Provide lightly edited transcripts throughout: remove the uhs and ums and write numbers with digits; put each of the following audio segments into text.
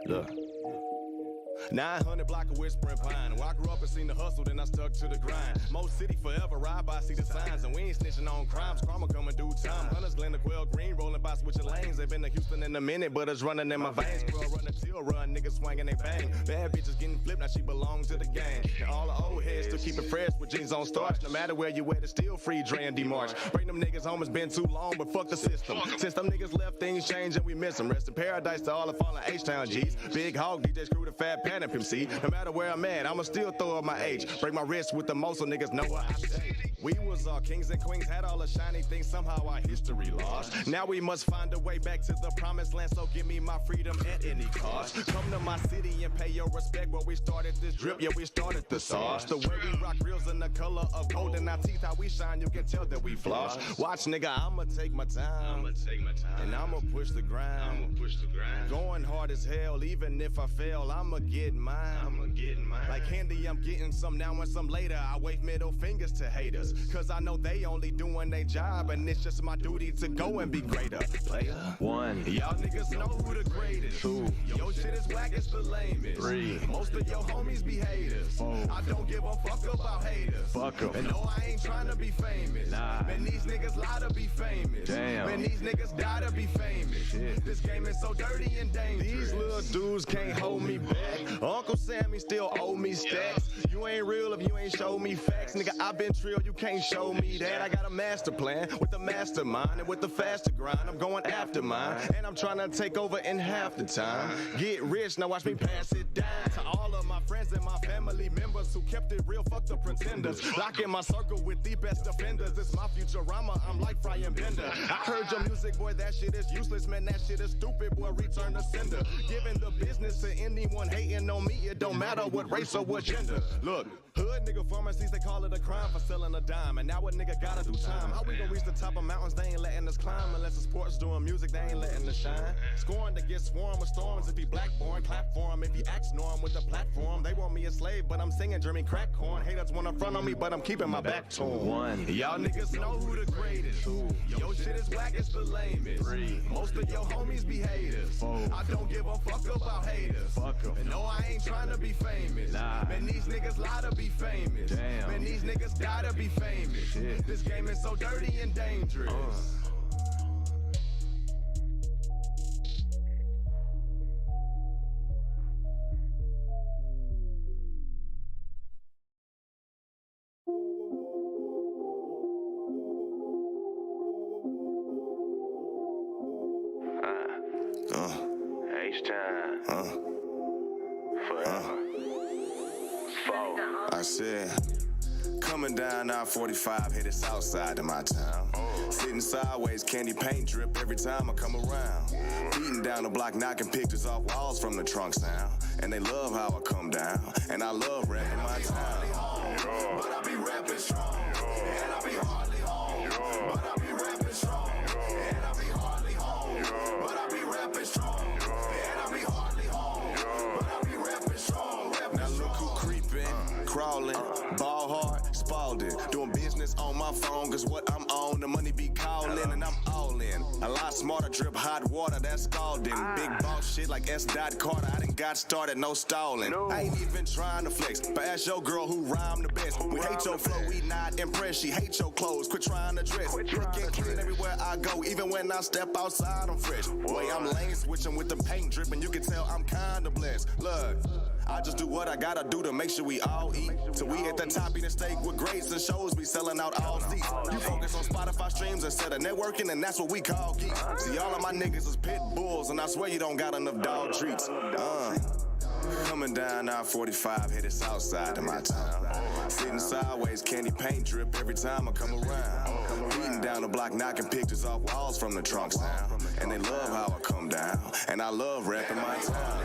Look. 900 block of whispering pine. Well, I grew up and seen the hustle, then I stuck to the grind. Most city forever, ride by, see the signs, and we ain't snitching on crimes. Karma coming due time. Hunters, Glenda, Quail, Green, rolling by, switching lanes. They've been to Houston in a minute, but it's running in my veins. Girl, run until run, niggas swinging they bang. Bad bitches getting flipped, now she belongs to the gang. And all the old heads still keep it fresh with jeans on starch. No matter where you at, it's still free, Dre and D-March. Bring them niggas home, it's been too long, but fuck the system. Since them niggas left, things change and we miss them. Rest in paradise to all the fallen H-Town G's. Big Hog, DJ Screw the Fat Pan and Pimp C. No matter where I'm at, I'ma still throw up my age. Break my wrist with the most so niggas know what I say. We was all kings and queens, had all the shiny things, somehow our history lost. Now we must find a way back to the promised land, so give me my freedom at any cost. Come to my city and pay your respect where we started this drip, yeah, we started the sauce. The way we rock reels in the color of gold in our teeth, how we shine, you can tell that we floss. Watch, nigga, I'ma take my time, and I'ma push the grind. Going hard as hell, even if I fail, I'ma get mine. Like candy, I'm getting some now and some later. I wave middle fingers to haters, cause I know they only doing their job, and it's just my duty to go and be greater. Player 1, y'all niggas know who the greatest. 2, your shit is whack, it's the lamest. 3, most of your homies be haters. 4, I don't give a fuck about haters. Fuck 'em. And no, I ain't trying to be famous. Man, these niggas lie to be famous. Damn. Man, these niggas die to be famous. Shit. This game is so dirty and dangerous. These little dudes can't hold me back. Uncle Sammy still owe me stacks. You ain't real if you ain't show me facts. Nigga, I been trill, you can't show me that. I got a master plan with the mastermind, and with the faster grind, I'm going after mine. And I'm trying to take over in half the time. Get rich, now watch me pass it down. To all of my friends and my family members who kept it real, fuck the pretenders. Lock in my circle with the best offenders. It's my Futurama, I'm like Fry and Bender. I heard your music, boy, that shit is useless, man, that shit is stupid, boy, return the sender. Giving the business to anyone hating on me, it don't matter what race or what gender. Look, hood nigga pharmacies, they call it a crime for selling a dime, and now a nigga gotta do time. How we gon' reach the top of mountains, they ain't letting us climb. Unless the sports doing music, they ain't letting us shine. Scoring to get swarmed with storms, if he blackborn, clap for him. If he acts norm with the platform, they want me a slave, but I'm singing Jeremy crack corn. Haters wanna front on me, but I'm keeping my back to 1, y'all niggas know who the greatest. 2, your shit is whack, it's the lamest. 3, most of your homies be haters. 4, I don't give a fuck about haters. Fuck 'em. And no, I ain't trying to be famous. Man, these niggas lie to be famous. Damn. Man, these niggas die to be famous. Shit. This game is so dirty and dangerous. H-Time. Forever. I said, coming down I-45, headed south side of my town. Sitting sideways, candy paint drip every time I come around. Beating down the block, knocking pictures off walls from the trunk sound. And they love how I come down, and I love rapping my town. But I be rapping strong, and I be hardly home. But I be rapping strong, and I be hardly home. But I be rapping strong, and I be hardly home. But I be rapping strong, rapping strong. Now look who creeping, crawling, ball hard, Spalding. Doing business on my phone, cause what I'm on, the money be calling, and I'm all in. A lot smarter, drip hot water, that's scalding. Big boss shit like S. Carter, I done got started, no stalling. I ain't even trying to flex, but ask your girl who rhyme the best. We hate your flow, we not impressed, she hate your clothes, quit trying to dress. Looking clean everywhere I go, even when I step outside, I'm fresh. Boy, I'm lane switching with the paint dripping, you can tell I'm kinda blessed. Look, I just do what I gotta do to make sure we all eat. Till we at the top eating steak with grapes and shows be selling out all seats. You focus on Spotify streams instead of networking, and that's what we call geeks. See, all of my niggas is pit bulls, and I swear you don't got enough dog treats. Coming down I-45, headed south side of my town. Sitting sideways, candy paint drip every time I come around. Beating down the block, knocking pictures off walls from the trunk sound. And they love how I come down, and I love rapping my town.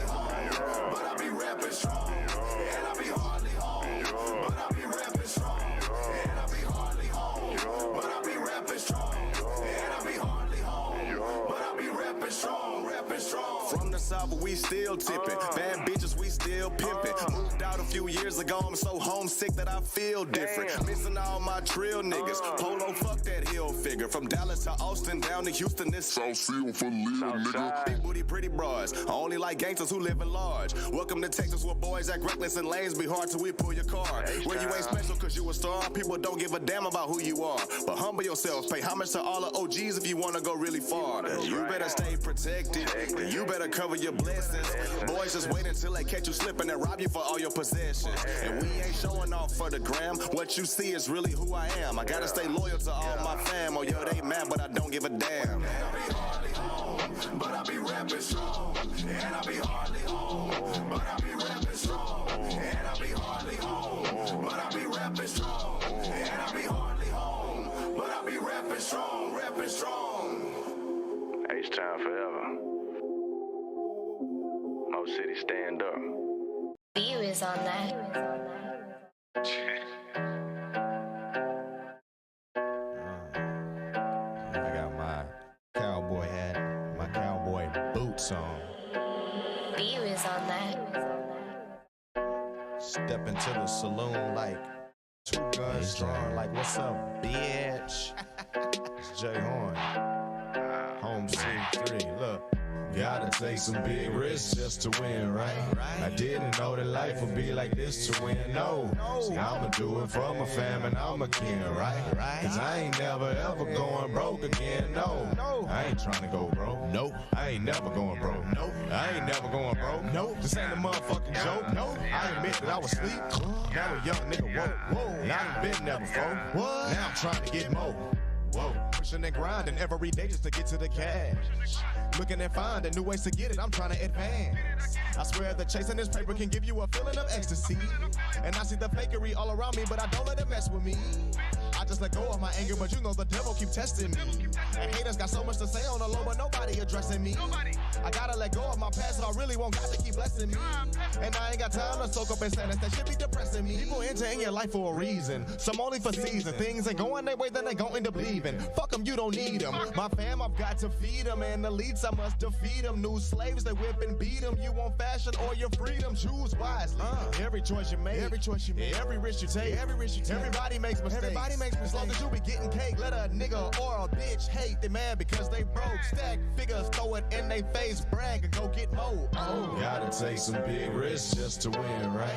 But I be rapping strong, and I be hardly home. But I be rapping strong, and I be hardly home. But I be rapping strong, and I be hardly home. But I be rapping strong, rapping strong. From the south, but we we still tipping. Bad bitches, we still pimping. Moved out a few years ago, I'm so homesick that I feel different. Missing all my trill niggas. Polo, fuck that hill figure. From Dallas to Austin, down to Houston, this Southfield for Lil, nigga. Big booty, pretty bras. I only like gangsters who live in large. Welcome to Texas where boys act reckless and lanes be hard till we pull your car. Where you ain't special cause you a star. People don't give a damn about who you are. But humble yourself, pay homage to all the OGs if you wanna go really far. You better stay protected. You better cover your blessings. Boys just wait until they catch you slipping and rob you for all your possessions. And we ain't showing off for the gram. What you see is really who I am. I gotta stay loyal to all my fam. Oh, yo, they mad, but I don't give a damn. And I be hardly home, but I be rapping strong. And I be hardly home, but I be rapping strong. And I be hardly home, but I be rapping strong. And I be hardly home, but I be rapping strong, rapping strong. H-Town forever. Mo City stand up. View is on that. I got my cowboy hat, my cowboy boots on. View is on that. Step into the saloon like 2 guns drawn, like what's up, bitch? It's Jay Horn, Home C3. Look, gotta take some big risks just to win, right? I didn't know that life would be like this to win, no. See, I'ma do it for my fam and all my kin, right? Cause I ain't never ever going broke again, no. I ain't trying to go broke, nope. I ain't never going broke, nope. I ain't never going broke, nope. This ain't a motherfucking joke, nope. I admit that I was asleep, now a young nigga woke, and I ain't been there before. Now I'm trying to get more. Whoa, pushing and grinding every day just to get to the cash. Looking and finding new ways to get it, I'm trying to advance. I swear that chasing this paper can give you a feeling of ecstasy. And I see the fakery all around me, but I don't let it mess with me. I just let go of my anger, but you know the devil keep testing me. And haters got so much to say on the low, but nobody addressing me. I gotta let go of my past, so I really won't got to keep blessing me. And I ain't got time to soak up in sadness, that shit be depressing me. People enter in your life for a reason, some only for season. Things ain't going their way, then they gon' end up leaving. Fuck them, you don't need them. My fam, I've got to feed them, and the leads, I must defeat them. New slaves, they whip and beat them. You want fashion or your freedom, choose wisely. Every choice you make, every risk you take, everybody makes mistakes. As long as you be getting cake, let a nigga or a bitch hate. They mad because they broke. Stack figures, throw it in they face, brag and go get more. Oh, gotta take some big risks just to win, right?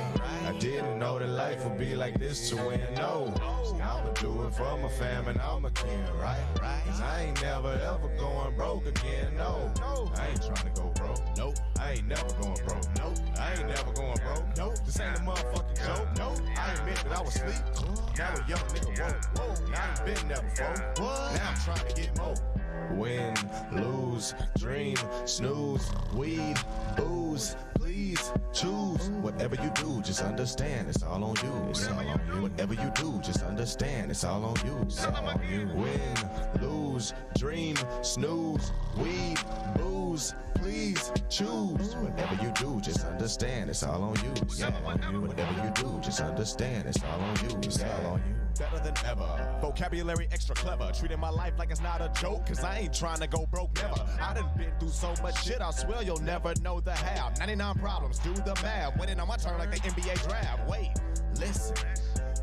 I didn't know that life would be like this to win, no. See, I'ma do it for my fam and all my kin, right? Cause I ain't never ever going broke again, no. I ain't trying to go broke, nope. I ain't never going broke, nope. I ain't never going broke, nope. This ain't a motherfucking joke, nope. I admit that I was asleep, now a young nigga woke. I ain't been there before, now I'm trying to get more. Win, lose, dream, snooze, weed, booze, please choose. Whatever you do, just understand it's all on you. It's all on you. Whatever you do, just understand it's all on you. It's all on you. Win, lose, dream, snooze, weed, booze, please choose. Whatever you do, just understand it's all on you. It's all on you. Whatever you do, just understand it's all on you. It's all on you. Better than ever. Vocabulary extra clever. Treating my life like it's not a joke, cause I ain't trying to go broke never. I done been through so much shit, I swear you'll never know the half. 99 problems, do the math. Waiting on my turn like the NBA draft. Wait, listen.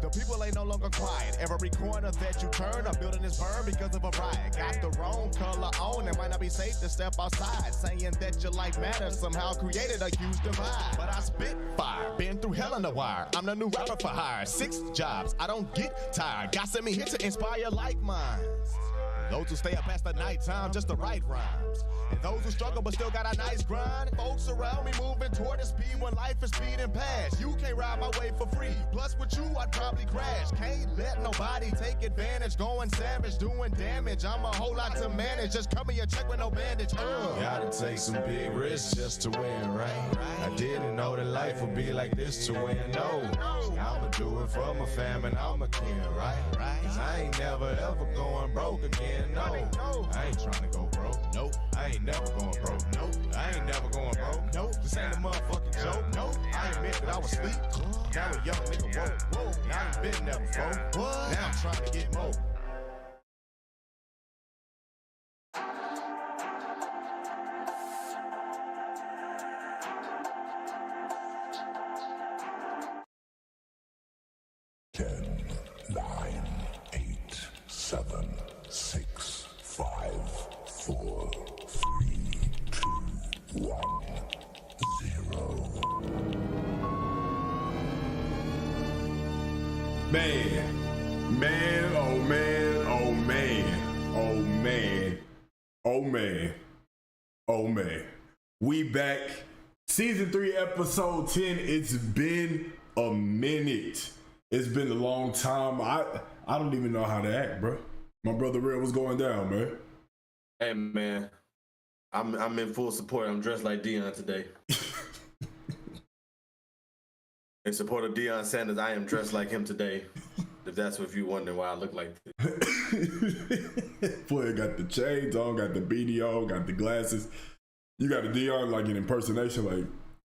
The people ain't no longer quiet. Every corner that you turn, a building is burned because of a riot. Got the wrong color on, it might not be safe to step outside. Saying that your life matters somehow created a huge divide. But I spit fire, been through hell in the wire. I'm the new rapper for hire. 6 jobs, I don't get tired. God sent me here to inspire like minds. Those who stay up past the nighttime just to write rhymes. And those who struggle but still got a nice grind. Folks around me moving toward the speed when life is speeding past. You can't ride my way for free. Plus with you I'd probably crash. Can't let nobody take advantage. Going savage, doing damage. I'm a whole lot to manage. Just cut me a check with no bandage. Gotta take some big risks just to win, right? I didn't know that life would be like this to win, no. See, I'ma do it for my fam and all my kin, right? Cause I ain't never ever going broke again, no. I ain't trying to go broke, nope. I ain't never going broke, nope. I ain't never going broke, nope. This ain't a motherfucking joke, nope. I admit that I was asleep, now a young nigga woke. I ain't been there before, now I'm trying to get more. 10, 9, 8, 7, 6, 5, 4, 3, 2, 1, 0. Man, oh man, oh man, oh man, oh man, oh man. We back. Season 3, episode 10. It's been a minute. It's been a long time. I don't even know how to act, bro. My brother Red, what's going down, man? Hey man, I'm in full support. I'm dressed like Deion today. In support of Deion Sanders, I am dressed like him today. If that's what you wondering why I look like this. Boy, got the chains on, got the beanie on, got the glasses. You got a Deion like an impersonation, like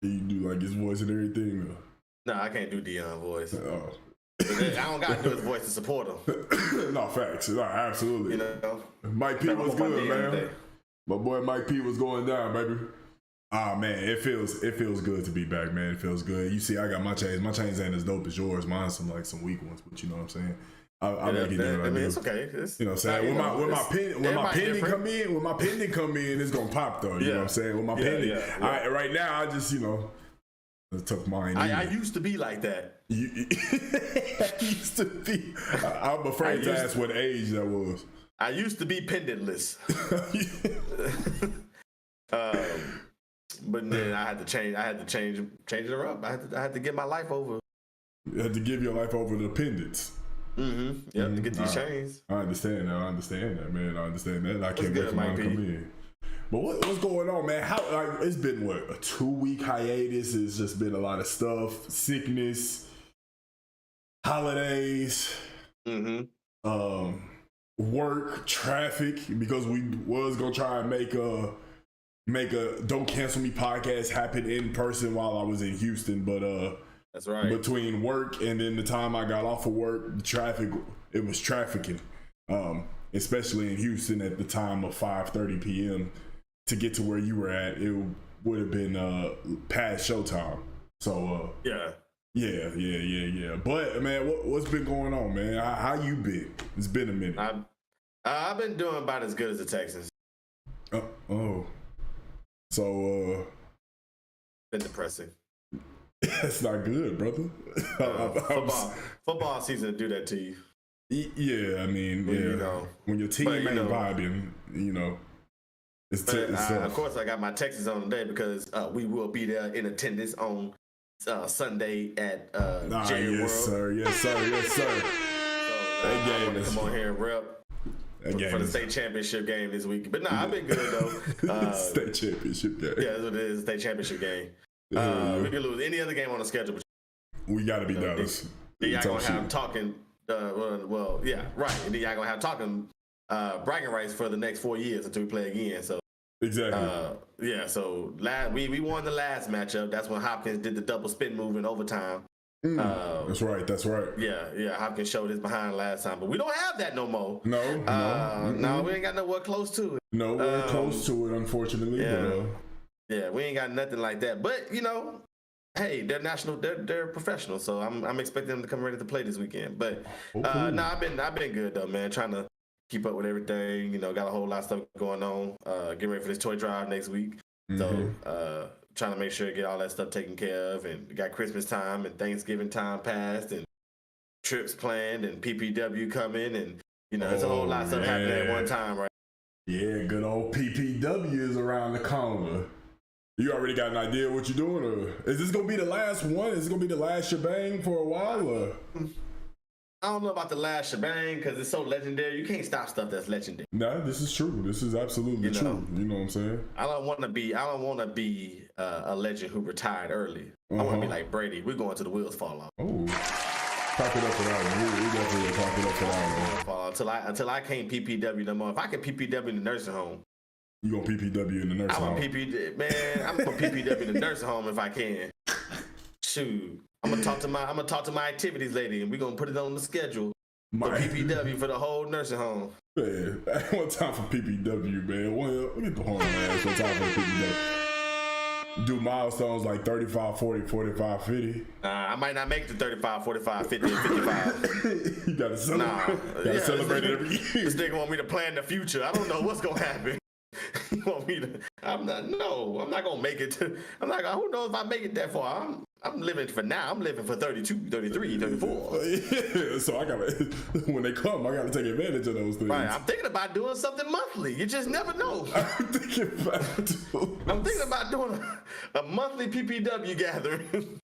you do like his voice and everything. No, I can't do Deion voice. Oh. I don't gotta do his voice to support him. No, facts. No, absolutely. You know, Mike P was good, man. Today. My boy Mike P was going down, baby. Ah man, it feels good to be back, man. It feels good. You see, I got my chains. My chains ain't as dope as yours. Mine's some weak ones, but you know what I'm saying. I make it do what I do. It's okay. You know what I'm saying? When my pending come in, it's gonna pop though. You know what I'm saying? With my pending, right now I just it's tough mind. I used to be like that. I used to be. I'm afraid to ask what age that was. I used to be pendentless. But then I had to change. I had to change it up. I had to get my life over. You had to give your life over to pendants. Mm-hmm. Yeah, to get these chains. I understand that, man. I understand that. I can't wait for mine to come in. But what's going on, man? It's been a 2-week hiatus. It's just been a lot of stuff, sickness, holidays, work, traffic. Because we was gonna try and make a Don't Cancel Me podcast happen in person while I was in Houston, but that's right. Between work and then the time I got off of work, the traffic, it was trafficking, especially in Houston at the time of 5:30 p.m. To get to where you were at, it would have been past showtime. So yeah. But man, what's been going on, man? How you been? It's been a minute. I've been doing about as good as the Texans. So been depressing. That's not good, brother. Football season do that to you. Yeah, I mean, when your team ain't vibing, it's tough. Of course, I got my Texans on today because we will be there in attendance on Sunday at Jerry World. Yes, sir. So I want to come on here and rep for the state championship game this week. But I've been good though. State championship game. Yeah, that's what it is. State championship game. We can lose any other game on the schedule. But we got to be Dallas. Then y'all gonna have talking. Yeah, right. And then y'all gonna have talking bragging rights for the next 4 years until we play again. So exactly. So we won the last matchup. That's when Hopkins did the double spin move in overtime. That's right. Yeah. Hopkins showed his behind last time, but we don't have that no more. No, we ain't got nowhere close to it. Nowhere close to it, unfortunately. Yeah. Yeah, we ain't got nothing like that. But hey, they're professionals, so I'm expecting them to come ready to play this weekend. But I've been good though, man. Trying to keep up with everything. Got a whole lot of stuff going on. Getting ready for this toy drive next week. So trying to make sure to get all that stuff taken care of. And we got Christmas time and Thanksgiving time passed and trips planned and PPW coming and there's a whole lot of stuff happening at one time, right? Yeah, good old PPW is around the corner. You already got an idea what you're doing, or is this gonna be the last one? Is it gonna be the last shebang for a while, or? I don't know about the last shebang because it's so legendary. You can't stop stuff that's legendary. No, this is true. This is absolutely true. You know what I'm saying? I don't want to be a legend who retired early. I want to be like Brady. We're going to the wheels fall off. Oh, talk it up for that one. We definitely talk it up for that one. Until I can't PPW no more. If I can PPW in the nursing home. You gonna PPW in the nursing home? I'm gonna PPW in the nursing home if I can. Shoot, I'm gonna talk to my activities lady, and we're gonna put it on the schedule for PPW for the whole nursing home. Man, one time for PPW, man. Look at the horn ass. One time for the PPW. do milestones like 35, 40, 45, 50. I might not make the 35, 45, 50, and 55. You gotta celebrate. Celebrate it every year. This nigga want me to plan the future. I don't know what's gonna happen. You want me to? I'm not gonna make it. Who knows if I make it that far? I'm living for now. I'm living for 32, 33, 34. Yeah, so I gotta, when they come, I gotta take advantage of those things. Right, I'm thinking about doing something monthly. You just never know. I'm thinking about doing a monthly PPW gathering.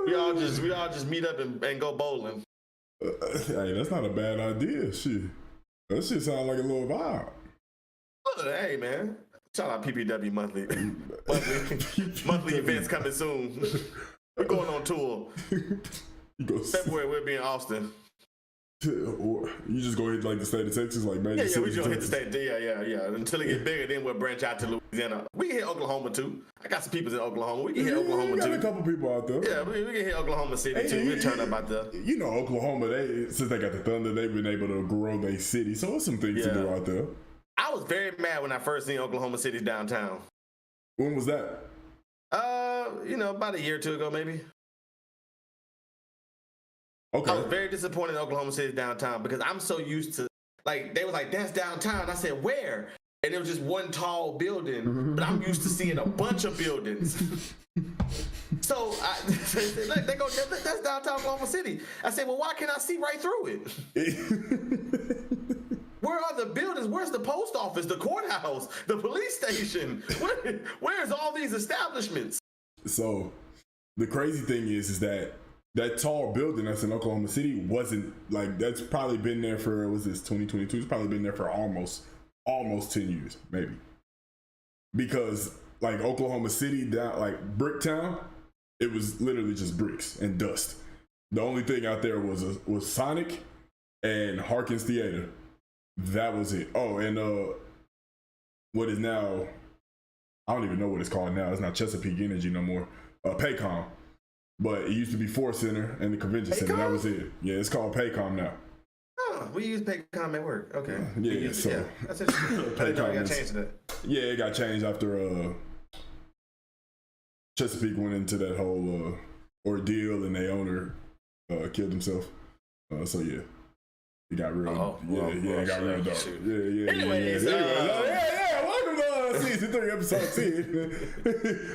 we all just meet up and go bowling. Hey, that's not a bad idea. Shit, that shit sounds like a little vibe. Hey man, shout out PPW monthly events coming soon. We're going on tour. February we'll be in Austin. Or you just go hit like the state of Texas, like major yeah, we just hit the Texas. state. Yeah. Until it get bigger, then we'll branch out to Louisiana. We can hit Oklahoma too. I got some people in Oklahoma. We can hit Oklahoma you got too. a couple people out there. Yeah, we can hit Oklahoma City too. We'll turn up out there. You know, Oklahoma, since they got the Thunder, they've been able to grow their city. So it's some things to do out there. I was very mad when I first seen Oklahoma City's downtown. When was that? About a year or two ago, maybe. Okay. I was very disappointed in Oklahoma City's downtown because I'm so used to, like, they was like, that's downtown. I said, where? And it was just one tall building, but I'm used to seeing a bunch of buildings. So they go, that's downtown Oklahoma City. I said, well, why can't I see right through it? Where are the buildings? Where's the post office, the courthouse, the police station? Where's all these establishments? So the crazy thing is that tall building that's in Oklahoma City wasn't like, that's probably been there for, was this 2022? It's probably been there for almost 10 years, maybe. Because like Oklahoma City, down like Bricktown, it was literally just bricks and dust. The only thing out there was Sonic and Harkins Theater. That was it. Oh, and what is now, I don't even know what it's called now. It's not Chesapeake Energy no more. Paycom. But it used to be Ford Center and the Convention Center. That was it. Yeah, it's called Paycom now. Oh, we use Paycom at work. Okay. Yeah, that's interesting. Paycom got changed to that. Yeah, it got changed after Chesapeake went into that whole ordeal and the owner killed himself. So yeah. It got real. It got real dark. Anyways, welcome to season 3, episode 10.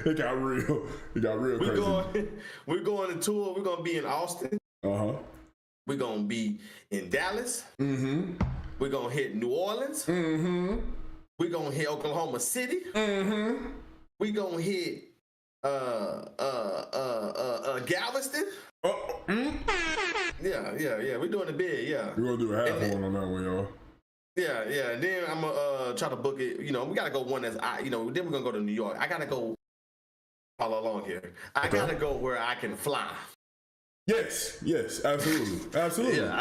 It got real. It got real crazy. We're going to tour. We're gonna be in Austin. We're gonna be in Dallas. We're gonna hit New Orleans. We're gonna hit Oklahoma City. We're gonna hit Galveston. Yeah. We're doing it big, yeah. We're gonna do a half one on that one, y'all. Yeah. And then I'm gonna try to book it. We gotta go one that's then we're gonna go to New York. I gotta go all along here. I gotta go where I can fly. Yes, absolutely. Yeah,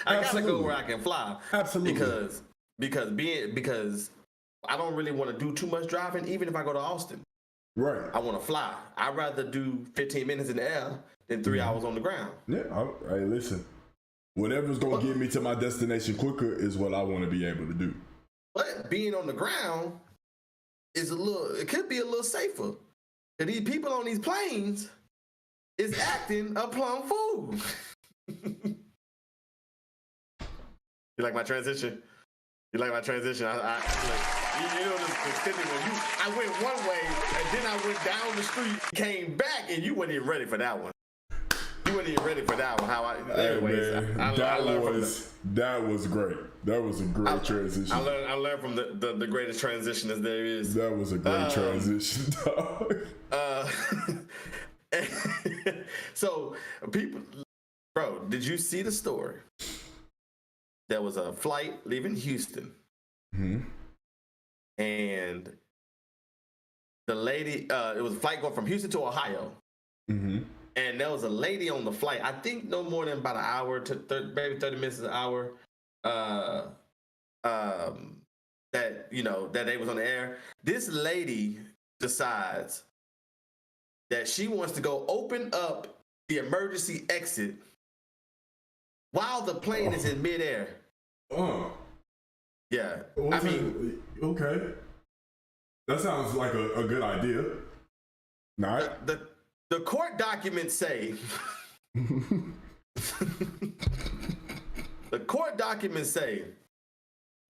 I gotta go where I can fly. Absolutely. Because I don't really want to do too much driving, even if I go to Austin. Right. I want to fly. I'd rather do 15 minutes in the air than 3 hours on the ground. Yeah. Hey, listen. Whatever's gonna get me to my destination quicker is what I want to be able to do. But being on the ground it could be a little safer. And these people on these planes is acting a plum fool. You like my transition? I went one way and then I went down the street, came back, and you weren't even ready for that one. That was great. That was a great transition. I learned from the greatest transition as there is. That was a great transition, dog. So people, bro, did you see the story? There was a flight leaving Houston, and the lady, it was a flight going from Houston to Ohio, and there was a lady on the flight. I think no more than about an hour to maybe 30 minutes an hour. That they was on the air. This lady decides that she wants to go open up the emergency exit while the plane is in midair. Yeah. Okay. That sounds like a good idea. Nah. The court documents say. The court documents say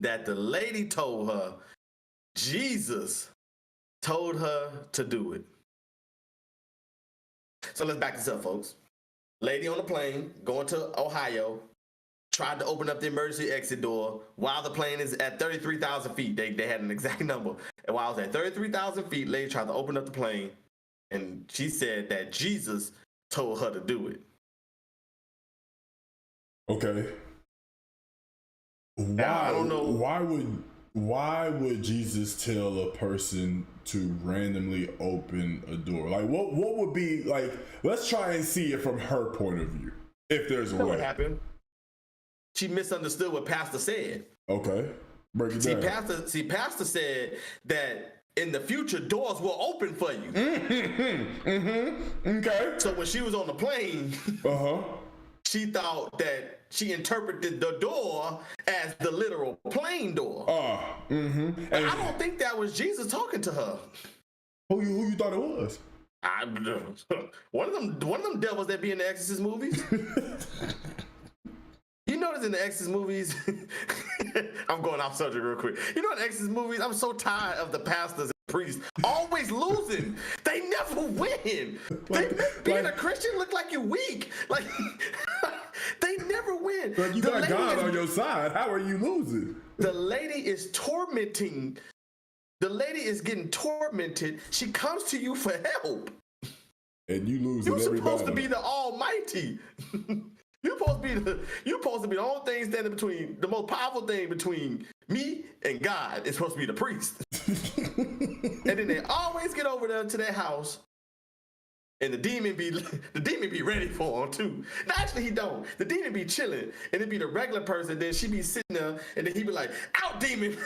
that the lady told her Jesus told her to do it. So let's back this up, folks. Lady on the plane going to Ohio tried to open up the emergency exit door while the plane is at 33,000 feet. They had an exact number. And while it was at 33,000 feet, lady tried to open up the plane, and she said that Jesus told her to do it. Okay. Now, I don't know. Why would Jesus tell a person to randomly open a door? Like, what would be like? Let's try and see it from her point of view, if there's a way. What happened? She misunderstood what Pastor said. Okay, break it down. Pastor said that in the future doors will open for you. Okay. So when she was on the plane, she thought that she interpreted the door as the literal plane door. But I don't think that was Jesus talking to her. Who you thought it was? One of them devils that be in the Exorcist movies. You notice in the Exorcist movies, I'm going off subject real quick. You know in the Exorcist movies, I'm so tired of the pastors and priests always losing. They never win. They make being a Christian look like you're weak. Like they never win. But you got God on your side. How are you losing? The lady is tormenting. The lady is getting tormented. She comes to you for help. And you lose. You're supposed to be the Almighty. You're supposed to be the only thing standing between, the most powerful thing between me and God is supposed to be the priest. And then they always get over there to their house, and the demon be ready for him too. No, actually he don't. The demon be chilling, and it be the regular person. Then she be sitting there, and then he be like, "Out, demon!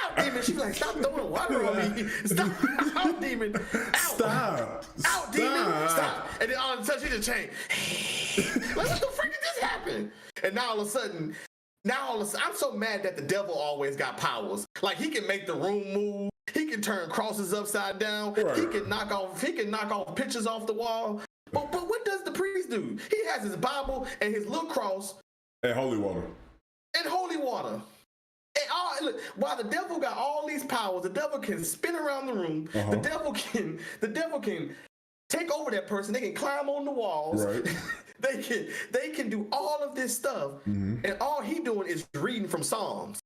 Out, demon!" She be like, "Stop throwing water on me! Stop! Out, demon! Out! Stop! Out, demon! Stop!" And then all of a sudden she just changed. Like, what the freak did this happen? And now all of a sudden, I'm so mad that the devil always got powers. Like he can make the room move. He can turn crosses upside down. Right. He can knock off pictures off the wall. But what does the priest do? He has his Bible and his little cross and holy water. And look, while the devil got all these powers, the devil can spin around the room. The devil can take over that person. They can climb on the walls. Right. they can do all of this stuff, and all he doing is reading from Psalms.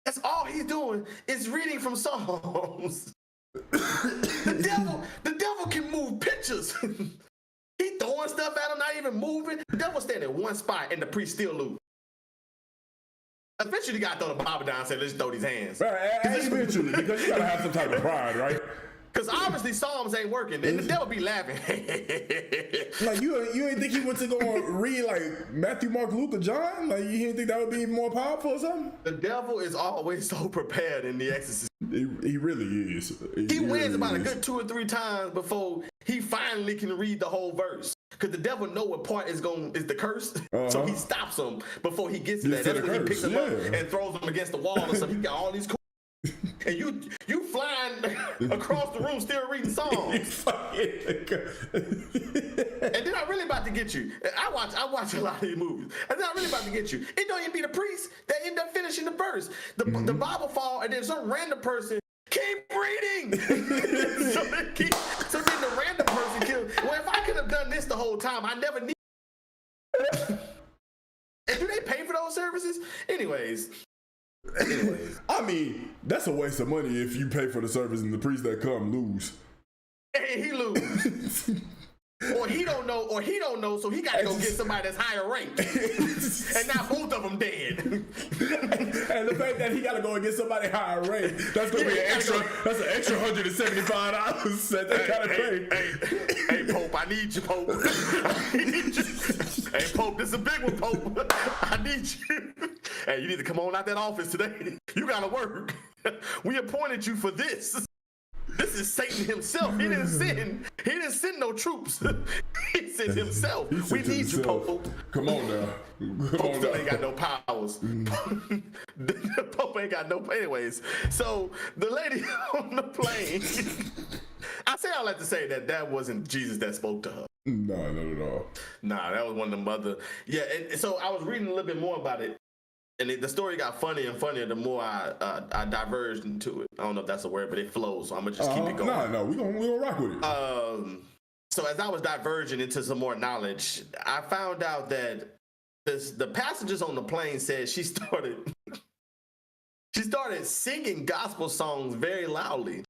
That's all he's doing is reading from Psalms. The devil can move pictures. He throwing stuff at him, not even moving. The devil standing in one spot, and the priest still lose. Eventually, you gotta throw the Bible down and say, "Let's throw these hands." Right, eventually, because you gotta have some type of pride, right? Because obviously Psalms ain't working, and the devil be laughing. Like you ain't think he went to go read like Matthew, Mark, Luke, or John? Like you didn't think that would be more powerful or something? The devil is always so prepared in The Exorcist. He really is. He wins about a good 2 or 3 times before he finally can read the whole verse. Because the devil know what part is the curse, so he stops him before he gets to that. That's when he picks him up and throws him against the wall or something. He got all these. And you flying across the room still reading Psalms. And then I'm really about to get you. I watch a lot of these movies. And then I'm really about to get you. It don't even be the priest that end up finishing the verse. The Bible fall, and then some random person keep reading. so then the random person kills. Well, if I could have done this the whole time, I never need. And do they pay for those services? Anyways, I mean, that's a waste of money if you pay for the service and the priest that come lose. And he lose. Or he don't know, so he gotta go get somebody that's higher ranked. And now both of them dead. And the fact that he gotta go and get somebody higher ranked, that's gonna be that's an extra $175 that they gotta pay. Hey, Pope, I need you, Pope. Hey, Pope, this is a big one, Pope. I need you. Hey, you need to come on out that office today. You gotta work. We appointed you for this. This is Satan himself. He didn't send no troops. He sent himself. We need you, Pope. Come on now. Pope still ain't got no powers. The Pope ain't got no. Anyways, so the lady on the plane. I say I like to say that wasn't Jesus that spoke to her. No, not at all. Nah, that was one of them other. Yeah, and so I was reading a little bit more about it, and the story got funnier and funnier the more I diverged into it. I don't know if that's a word, but it flows, so I'm gonna just keep it going. No, we gonna rock with it. So as I was diverging into some more knowledge, I found out that the passengers on the plane said she started singing gospel songs very loudly.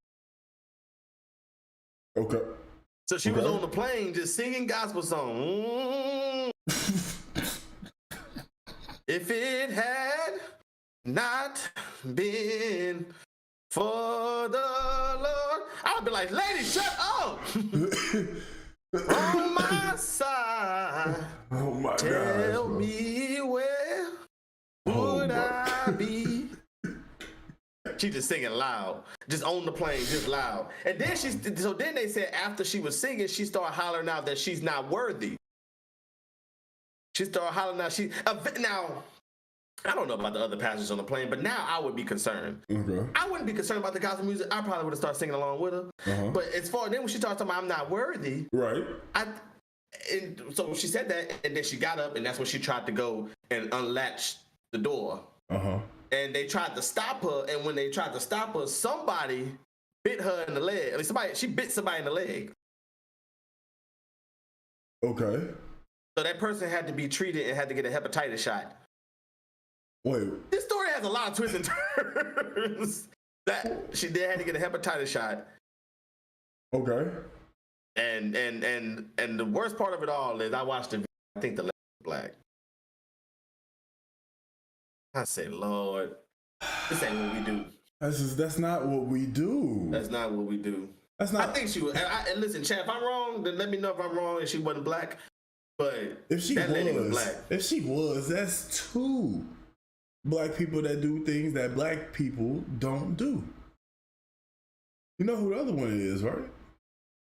Okay. So she was on the plane just singing gospel songs. If it had not been for the Lord, I'd be like, lady, shut up. On my side. Oh my God. Tell me where would I be? She just singing loud, just on the plane, just loud. And then then they said after she was singing, she started hollering out that she's not worthy. She started hollering out now. I don't know about the other passengers on the plane, but now I would be concerned. Okay. I wouldn't be concerned about the gospel music. I probably would have started singing along with her. Uh-huh. But as far then when she started talking about I'm not worthy, right? And so she said that, and then she got up, and that's when she tried to go and unlatch the door. And they tried to stop her, and when they tried to stop her, somebody bit her in the leg. I mean, she bit somebody in the leg. Okay. So that person had to be treated and had to get a hepatitis shot. Wait. This story has a lot of twists and turns. That she did had to get a hepatitis shot. Okay. And the worst part of it all is I watched the video. I think the lady was black. I say, Lord, this ain't what we do. That's not what we do. That's not what we do. That's not. I think she was. And listen, Chad, if I'm wrong, then let me know if I'm wrong and she wasn't black. But if she lady was black. If she was, that's two black people that do things that black people don't do. You know who the other one is, right?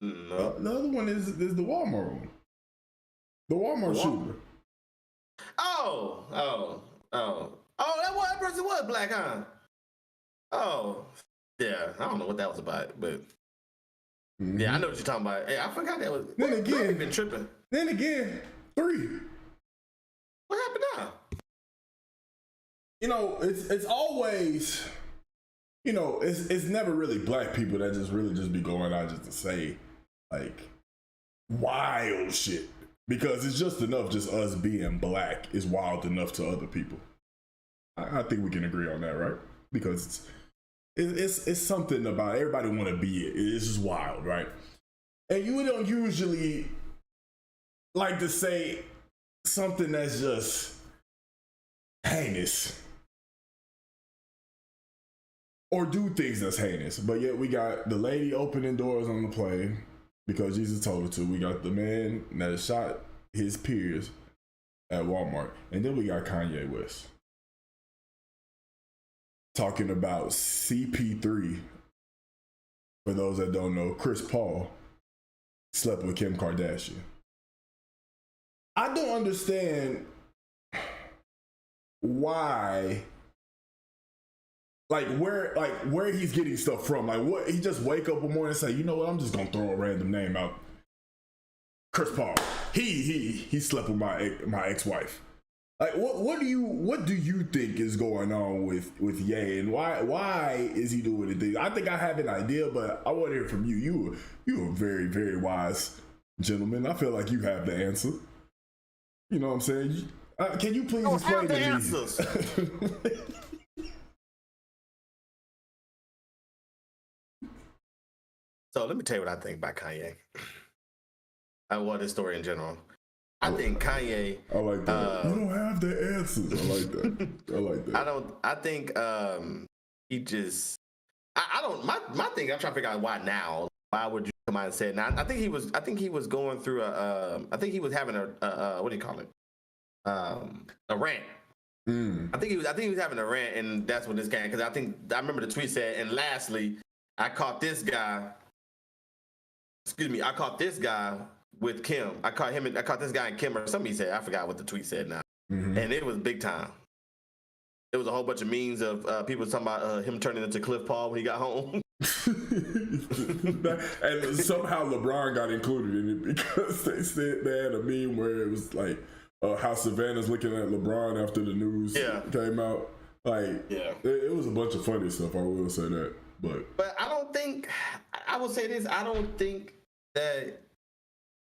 No. The other one is the Walmart one. The Walmart shooter. Oh, that person was black, huh? Oh, yeah. I don't know what that was about, but yeah, I know what you're talking about. Hey, I forgot that was. Then again, been tripping. Then again, 3. What happened now? You know, it's always, you know, it's never really black people that just be going out just to say like wild shit, because it's just enough. Just us being black is wild enough to other people. I think we can agree on that, right? Because it's something about everybody want to be it. It's just wild, right? And you don't usually like to say something that's just heinous or do things that's heinous. But yet we got the lady opening doors on the plane because Jesus told her to. We got the man that shot his peers at Walmart. And then we got Kanye West talking about CP3. For those that don't know, Chris Paul slept with Kim Kardashian. I don't understand why, where he's getting stuff from. Like, what, he just wake up one morning and say, you know what, I'm just gonna throw a random name out. Chris Paul. He slept with my ex-wife. Like, what do you think is going on with Ye, and why is he doing it? I think I have an idea, but I want to hear from you. You a very, very wise gentleman. I feel like you have the answer. You know what I'm saying? Can you please explain to me? Answers. So let me tell you what I think about Kanye. This story in general. I think Kanye. I like that. You don't have the answers. I like that. I like that. I think he just. I don't. My thing. I'm trying to figure out why now. Why would you come out and say it now? I think he was going through I think he was having a what do you call it? A rant. I think he was having a rant, and that's when this came. Because I remember the tweet said, and lastly, I caught this guy excuse me, I caught this guy with Kim. I caught this guy and Kim or something he said. I forgot what the tweet said now. And it was big time. There was a whole bunch of memes of people talking about him turning into Cliff Paul when he got home. And somehow LeBron got included in it because they said they had a meme where it was like how Savannah's looking at LeBron after the news came out. Like, it was a bunch of funny stuff. I will say that, but I don't think. I will say this. I don't think that.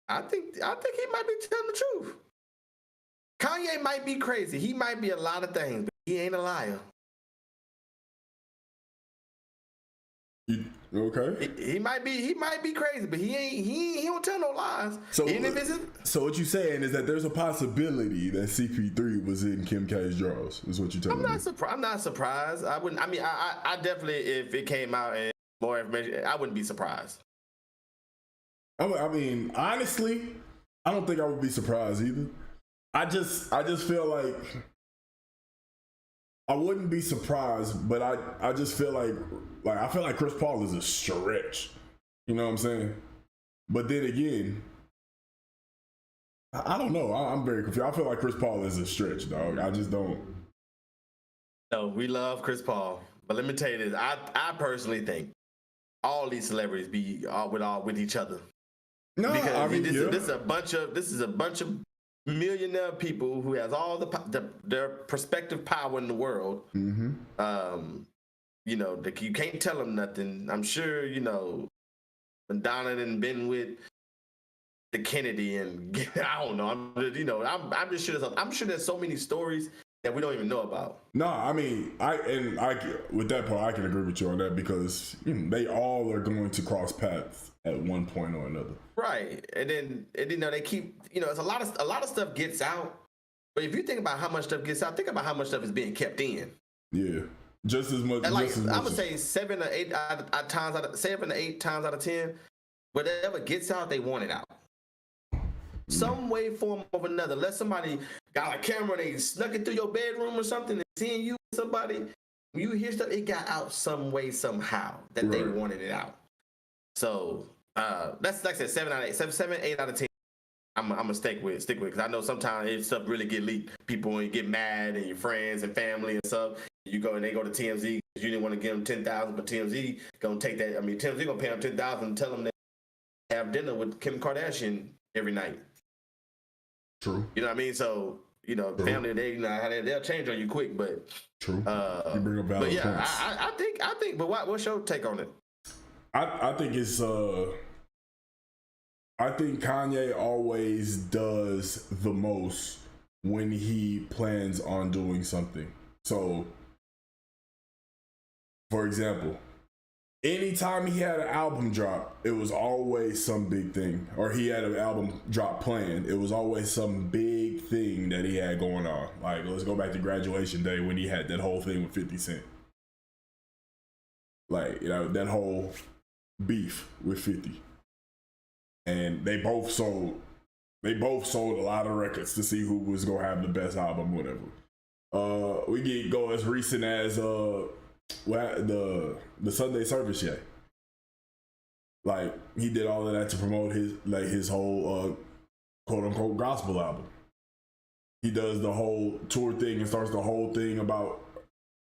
I think he might be telling the truth. Kanye might be crazy. He might be a lot of things, but he ain't a liar. Okay. He might be crazy, but he don't tell no lies. So what you saying is that there's a possibility that CP3 was in Kim K's drawers, is what you're telling me. I'm not surprised. I wouldn't. I mean, I definitely, if it came out and more information, I wouldn't be surprised. I mean, honestly, I don't think I would be surprised either. I just feel like I wouldn't be surprised, but I just feel like I feel like Chris Paul is a stretch. You know what I'm saying? But then again, I don't know. I'm very confused. I feel like Chris Paul is a stretch, dog. I just don't. No, we love Chris Paul, but let me tell you this. I personally think all these celebrities be with each other. No, because I mean, this is a bunch of millionaire people who has all their perspective power in the world. You know, you can't tell them nothing. I'm sure, you know, Madonna done been with the Kennedy and I don't know. I'm just sure there's so many stories that we don't even know about. No, I mean, I with that part, I can agree with you on that because they all are going to cross paths at one point or another. Right, and then they keep, it's a lot of stuff gets out, but if you think about how much stuff gets out, think about how much stuff is being kept in. Yeah, just as much. And I would say 7 or 8 times out of 10, whatever gets out, they want it out. Some way, form of another. Unless somebody got a camera, they snuck it through your bedroom or something, and seeing you with somebody, when you hear stuff, it got out some way, somehow that they wanted it out. So that's like I said, 7, 8 out of 10. I'm gonna stick with it because I know sometimes if stuff really get leaked, people get mad and your friends and family and stuff. You go and they go to TMZ because you didn't want to give them 10,000, but TMZ gonna take that. I mean, TMZ gonna pay them 10,000 and tell them they have dinner with Kim Kardashian every night. True. You know what I mean? So family, they'll change on you quick, but true. You bring up valid points. I think. But what's your take on it? I think it's I think Kanye always does the most when he plans on doing something. So, for example, anytime he had an album drop, it was always some big thing. Or he had an album drop planned, it was always some big thing that he had going on. Like, let's go back to Graduation Day when he had that whole thing with 50 Cent. Like, that whole beef with 50. And they both sold a lot of records to see who was gonna have the best album, whatever. We go as recent as the Sunday Service Yay. Like, he did all of that to promote his whole quote unquote gospel album. He does the whole tour thing and starts the whole thing about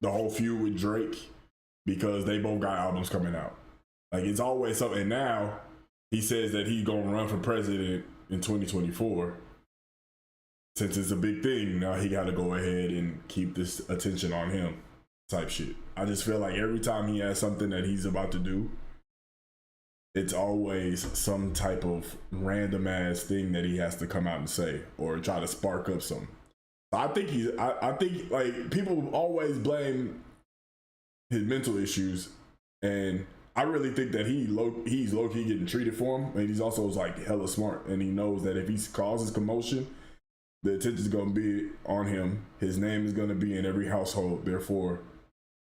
the whole feud with Drake because they both got albums coming out. Like, it's always something. And now he says that he's gonna run for president in 2024. Since it's a big thing, now he got to go ahead and keep this attention on him type shit. I just feel like every time he has something that he's about to do, it's always some type of random ass thing that he has to come out and say or try to spark up something. I think like people always blame his mental issues, and I really think that he's low-key getting treated for him, and he's also like hella smart, and he knows that if he causes commotion, the attention's gonna be on him. His name is gonna be in every household. Therefore,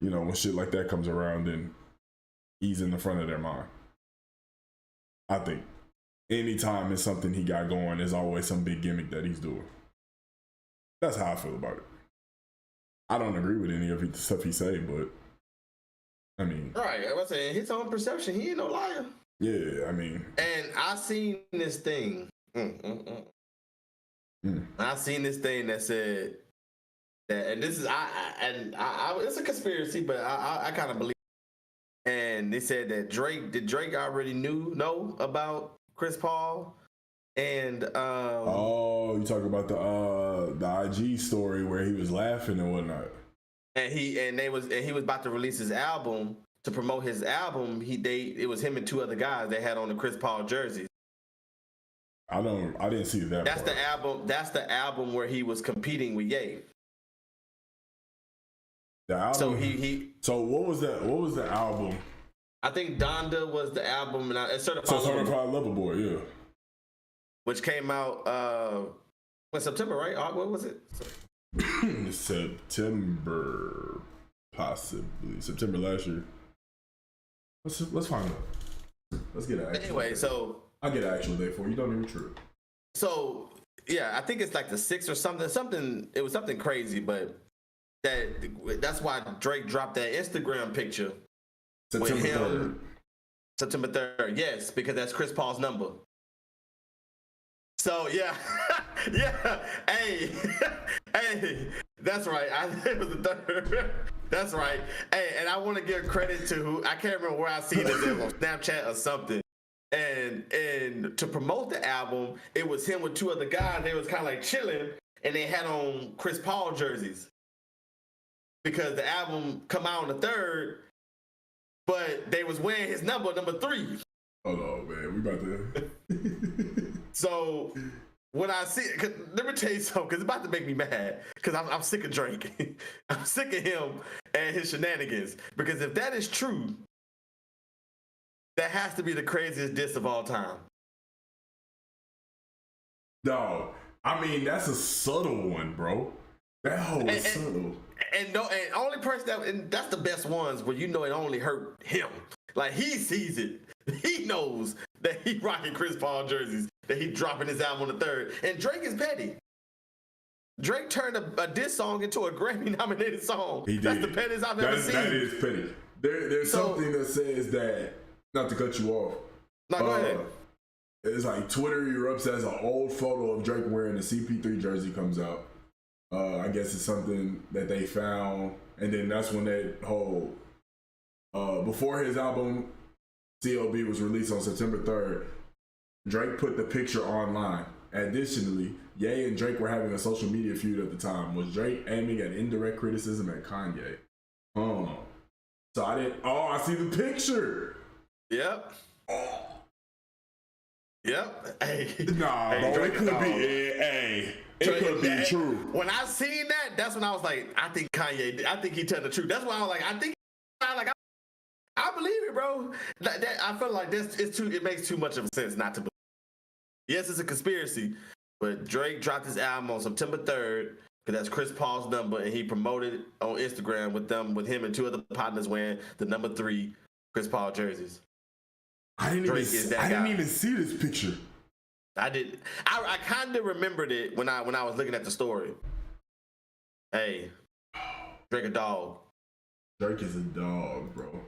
when shit like that comes around, then he's in the front of their mind. I think anytime it's something he got going, there's always some big gimmick that he's doing. That's how I feel about it. I don't agree with any of the stuff he say, but I mean, right? I was saying his own perception. He ain't no liar. Yeah, I mean, And I seen this thing. I seen this thing that said that, and this is it's a conspiracy, but I kind of believe. And they said that Drake already know about Chris Paul, and oh, you talking about the IG story where he was laughing and whatnot. And he was about to release his album. To promote his album, it was him and two other guys that had on the Chris Paul jerseys. I didn't see that. That's part. the album. That's the album where he was competing with Ye. The album. So he. So what was that? What was the album? I think Donda was the album, and it's Certified Lover Boy, yeah. Which came out in September, right? What was it? September, possibly September last year. Let's find out. Let's get an actual anyway. date. So I'll get an actual date for you. Don't even trip. So yeah, I think it's like the 6th or something. It was something crazy, but that's why Drake dropped that Instagram picture September with him. 3rd. September 3rd, yes, because that's Chris Paul's number. So yeah, yeah, hey, that's right. It was the 3rd. That's right. Hey, and I want to give credit to who I can't remember where I seen it. It was on Snapchat or something. And to promote the album, it was him with two other guys. They was kind of like chilling, and they had on Chris Paul jerseys because the album come out on the 3rd, but they was wearing his number 3. Hold on, man. We about to. So when I see it, let me tell you something, because it's about to make me mad, because I'm sick of Drake. I'm sick of him and his shenanigans. Because if that is true, that has to be the craziest diss of all time. Dog, I mean, that's a subtle one, bro. That whole is subtle. And only person and that's the best ones where you know it only hurt him. Like, he sees it. He knows that he rocking Chris Paul jerseys, that he dropping his album on the 3rd. And Drake is petty. Drake turned a diss song into a Grammy-nominated song. He did. That's the pettiest I've ever seen. That is petty. There's something that says that, not to cut you off. No, go ahead. It's like Twitter erupts as an old photo of Drake wearing the CP3 jersey comes out. I guess it's something that they found. And then that's when that whole, before his album CLB was released on September 3rd, Drake put the picture online. Additionally, Ye and Drake were having a social media feud at the time. Was Drake aiming at indirect criticism at Kanye? So I see the picture. Yep. Yep. Hey. Nah, hey, bro, Drake it could be. Hey, it could be true. When I seen that, that's when I was like, I think Kanye. I think he told the truth. That's why I was like, I believe it, bro. I feel like it makes too much of sense not to believe. Yes, it's a conspiracy, but Drake dropped his album on September 3rd, because that's Chris Paul's number, and he promoted it on Instagram with him and two other partners wearing the 3 Chris Paul jerseys. I didn't even see this picture. I did. I kind of remembered it when I was looking at the story. Hey, Drake a dog. Drake is a dog, bro.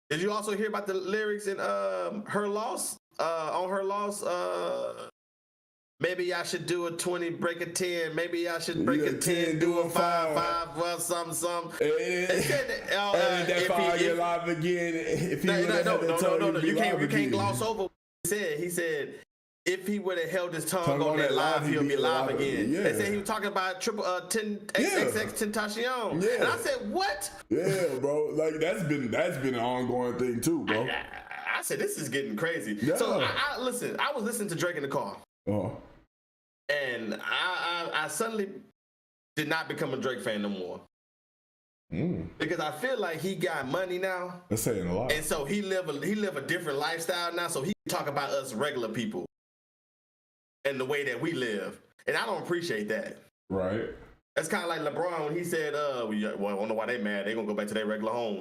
Did you also hear about the lyrics in Her Loss? On Her Loss, maybe I should do a 20, break a 10. Maybe I should break a 10, do a 5, well, something. They said that, that fire get live again. If he no. you can't gloss over what he said. He said if he would have held his tongue on that live, he'll be live again. Yeah. They said he was talking about XXX Tentacion. Yeah. And I said, what? Yeah, bro. Like that's been an ongoing thing too, bro. I said, this is getting crazy. Yeah. So I listen. I was listening to Drake in the car. And I suddenly did not become a Drake fan no more. Because I feel like he got money now. That's saying a lot. And so he live a different lifestyle now. So he can talk about us regular people and the way that we live. And I don't appreciate that. Right. That's kind of like LeBron when he said, well, I don't know why they mad. They gonna go back to their regular home.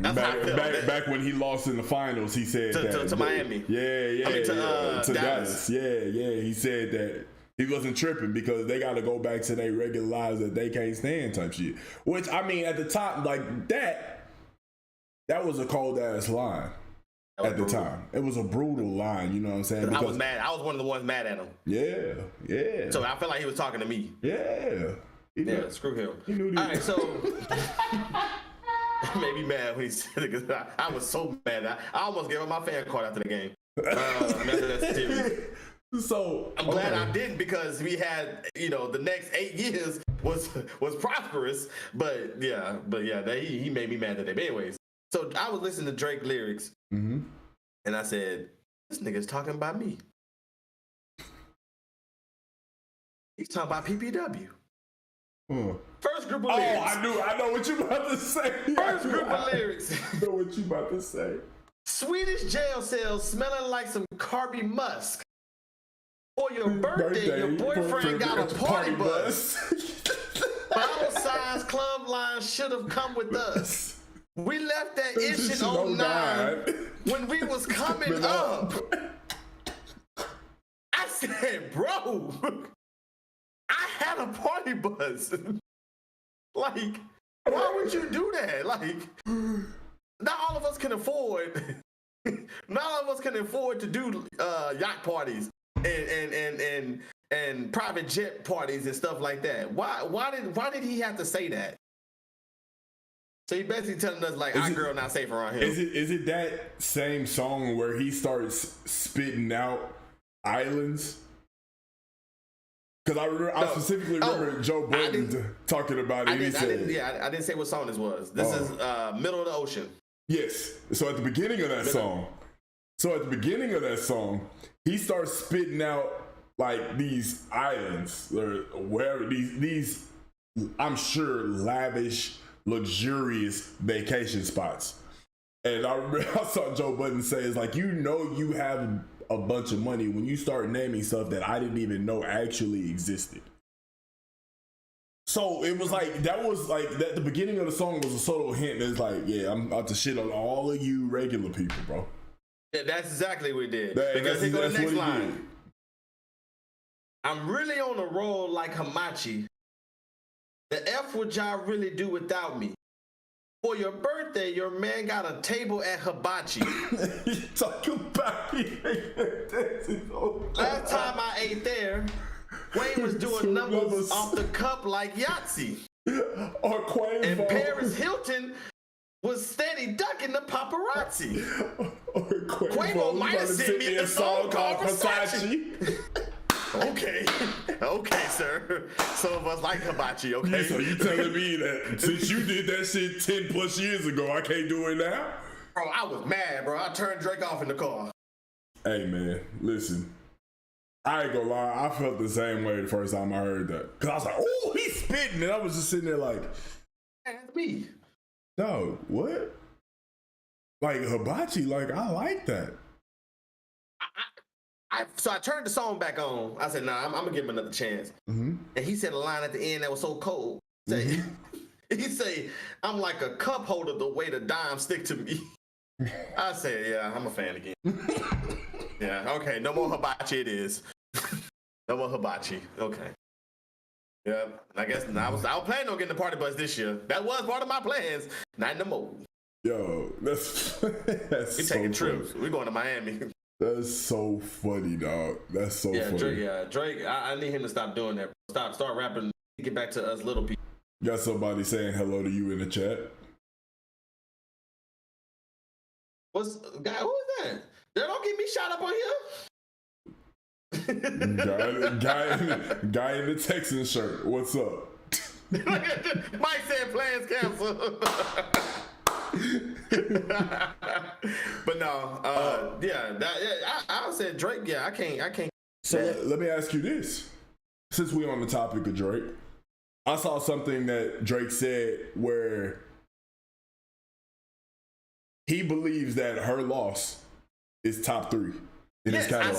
Back when he lost in the finals, he said to Miami. To Dallas. Yeah. He said that he wasn't tripping because they got to go back to their regular lives that they can't stand type shit. Which, I mean, at the top, like that was a cold ass line. at the time. It was a brutal line, you know what I'm saying? I was mad. I was one of the ones mad at him. Yeah. So I felt like he was talking to me. Yeah. Screw him. He knew All right, so made me mad when he said it because I was so mad. I almost gave him my fan card after the game. After that series. So I'm glad I didn't because we had, the next 8 years was prosperous. But yeah, he made me mad today. But anyways, so I was listening to Drake lyrics, and I said, "This nigga's talking about me. He's talking about PPW." First group of lyrics. Oh, I know what you about to say. First group of lyrics. I know what you about to say. Swedish jail cells smelling like some Carby Musk. For your birthday, your boyfriend got a party bus. Bottle size club line should have come with us. We left that ish in 09 when we was coming up. I said, bro, I had a party bus. Like, why would you do that? Like, not all of us can afford. Not all of us can afford to do yacht parties and private jet parties and stuff like that. Why did he have to say that? So he basically telling us like our girl not safe around here. Is it that same song where he starts spitting out islands? Because I specifically remember Joe Budden talking about it. I didn't say what song this was. This is Middle of the Ocean. Yes. So at the beginning of that song, he starts spitting out like these islands or wherever these I'm sure lavish, luxurious vacation spots. And I saw Joe Budden say, it's like, you have a bunch of money when you start naming stuff that I didn't even know actually existed. So it was like, that was like, that the beginning of the song was a subtle hint that's like, yeah, I'm about to shit on all of you regular people, bro. Yeah, that's exactly what he did. Because he go to the next line. I'm really on a roll like Hamachi. The F would y'all really do without me? For your birthday, your man got a table at Hibachi. You talking about me? Last time I ate there, Wayne was doing numbers off the cup like Yahtzee. Or Quavo. And Paris Hilton was steady ducking the paparazzi. Or Quavo might have sent me a song called Versace. Okay, sir. Some of us like hibachi, okay? So you telling me that since you did that shit 10 plus years ago, I can't do it now? Bro, I was mad, bro. I turned Drake off in the car. Hey, man, listen. I ain't gonna lie, I felt the same way the first time I heard that. Cause I was like, oh, he's spitting. And I was just sitting there like, that's me. No, what? Like hibachi, like I like that. So I turned the song back on. I said, nah, I'm gonna give him another chance. And he said a line at the end that was so cold. He say, I'm like a cup holder the way the dime stick to me. I said, yeah, I'm a fan again. Yeah, okay, no more hibachi it is. No more hibachi, okay. Yeah, I guess I was planning on getting the party bus this year. That was part of my plans. Not no more. Yo, that's we so taking trips. We're going to Miami. That's so funny, dog. That's so funny. Drake. I need him to stop doing that. Start rapping. Get back to us little people. Got somebody saying hello to you in the chat. Who is that? Don't get me shot up on here. guy in the Texan shirt. What's up? Mike said plans canceled. But no, I said Drake. Yeah, I can't. So let me ask you this: since we on the topic of Drake, I saw something that Drake said where he believes that her loss is top 3 in his catalog.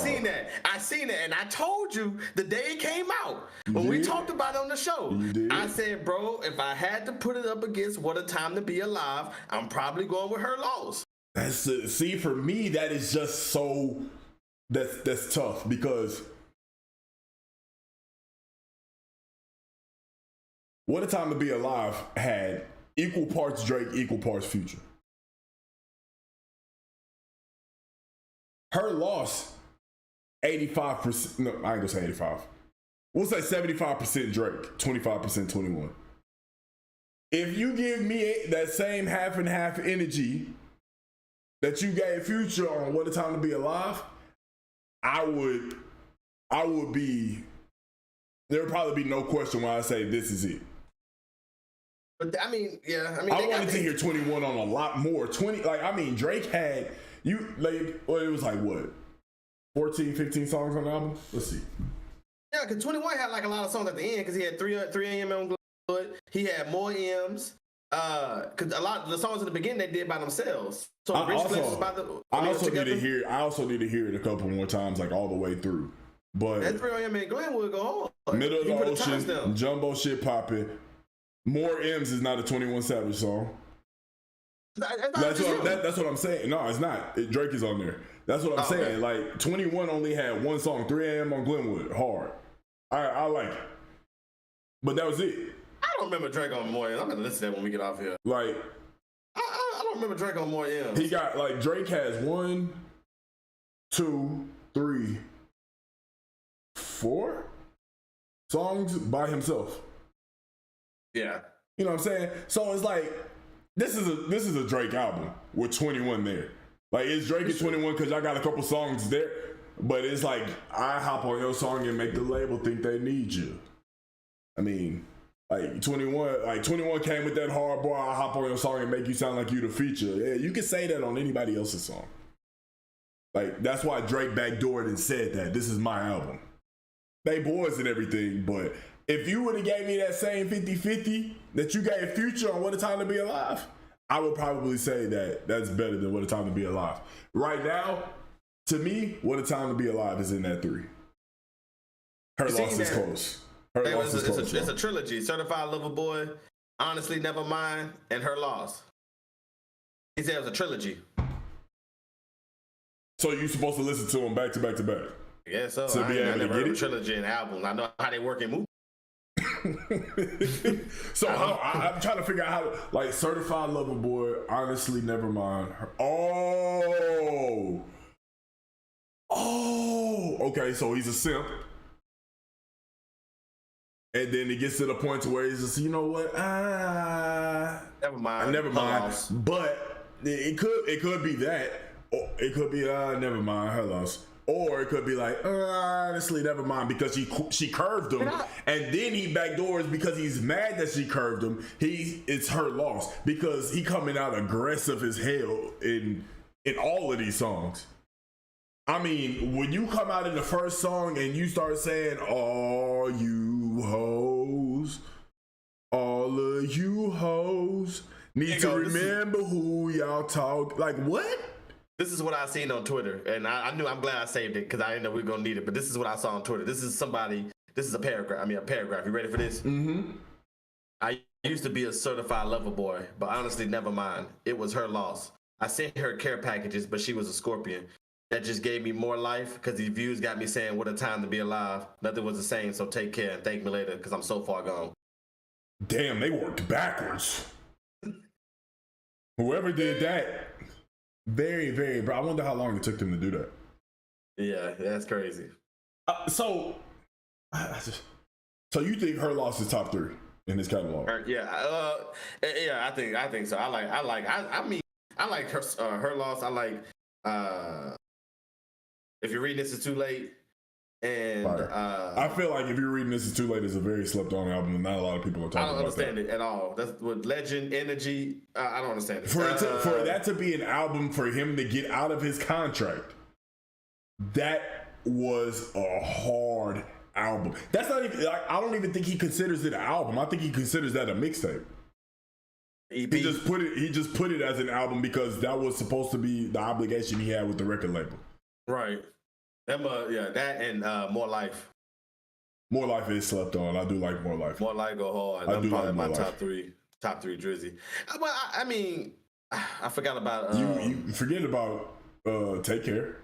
I seen that, and I told you the day it came out when we talked about it on the show. I said, bro, if I had to put it up against What a Time to Be Alive, I'm probably going with Her Loss. See, for me, that is just so that's tough because What a Time to Be Alive had equal parts Drake, equal parts Future. Her loss, 85%. No, I ain't gonna say 85. We'll say 75% Drake, 25% 21. If you give me that same half and half energy that you gave Future on What a Time to Be Alive, I would be, there would probably be no question why I say this is it. But I mean, yeah, I mean, I wanted to hear 21 on a lot more. Drake had, it was like what? 14, 15 songs on the album? Let's see. Yeah, because 21 had like a lot of songs at the end because he had 3 a.m. on Glenwood. He had more M's. Because a lot of the songs in the beginning they did by themselves. So I also need to hear it a couple more times, like all the way through. But that 3 a.m. in Glenwood go hard. Middle of the Ocean, Jumbo Shit Poppin'. More M's is not a 21 Savage song. That's what I'm saying. No, it's not. Drake is on there. That's what I'm saying. Okay. Like 21 only had one song, 3 a.m. on Glenwood, hard. I like it, but that was it. I don't remember Drake on more M's. I'm gonna listen to that when we get off here. Like, I don't remember Drake on more M's. He got like Drake has 1, 2, 3, 4 songs by himself. Yeah, you know what I'm saying. So it's like this is a Drake album with 21 there. Like it's Drake at 21 because y'all got a couple songs there, but it's like I hop on your song and make the label think they need you. I mean, like 21 came with that hard boy. I hop on your song and make you sound like you the feature. Yeah, you can say that on anybody else's song. Like that's why Drake backdoored and said that this is my album. They boys and everything, but if you would have gave me that same 50-50 that you gave Future on What a Time to Be Alive, I would probably say that that's better than What a Time to Be Alive. Right now, to me, What a Time to Be Alive is in that 3. Her loss is close. It's a trilogy. Certified Lover Boy, Honestly Nevermind, and Her Loss. He said it was a trilogy. So you're supposed to listen to them back to back to back? Yeah, so I never heard of a trilogy and album. I know how they work in movies. So I'm trying to figure out how to, like, Certified Lover Boy, Honestly Nevermind. Okay, so he's a simp. And then he gets to the point to where he's just, you know what? Never mind. But it could be that. Or it could be never mind, her loss. Or it could be like, honestly, never mind, because she curved him, and then he backdoors because he's mad that she curved him. It's her loss because he coming out aggressive as hell in all of these songs. I mean, when you come out in the first song and you start saying, all you hoes, all of you hoes need to remember who y'all talk. Like, what? This is what I seen on Twitter, and I'm glad I saved it because I didn't know we were gonna need it. But this is what I saw on Twitter. This is a paragraph. A paragraph. You ready for this? Mm-hmm. I used to be a certified lover boy, but honestly, never mind. It was her loss. I sent her care packages, but she was a Scorpion. That just gave me more life because these views got me saying, what a time to be alive. Nothing was the same, so take care and thank me later because I'm so far gone. Damn, they worked backwards. Whoever did that, very, very, bro. I wonder how long it took them to do that. Yeah, that's crazy. So you think her loss is top 3 in this catalog? Yeah, I think so. I like her loss. I like If You're Reading This Is Too Late. And I feel like If You're Reading This Is Too Late is a very slept on album, and not a lot of people are talking about that. I don't understand it at all. That's with Legend, Energy. I don't understand it. For that to be an album for him to get out of his contract, that was a hard album. That's not even, like, I don't even think he considers it an album. I think he considers that a mixtape. EP. He just put it as an album because that was supposed to be the obligation he had with the record label. Right. That and More Life. More Life is slept on. I do like More Life. More Life go hard. That's probably my top three Drizzy. Well, I mean, I forgot about you forget about Take Care.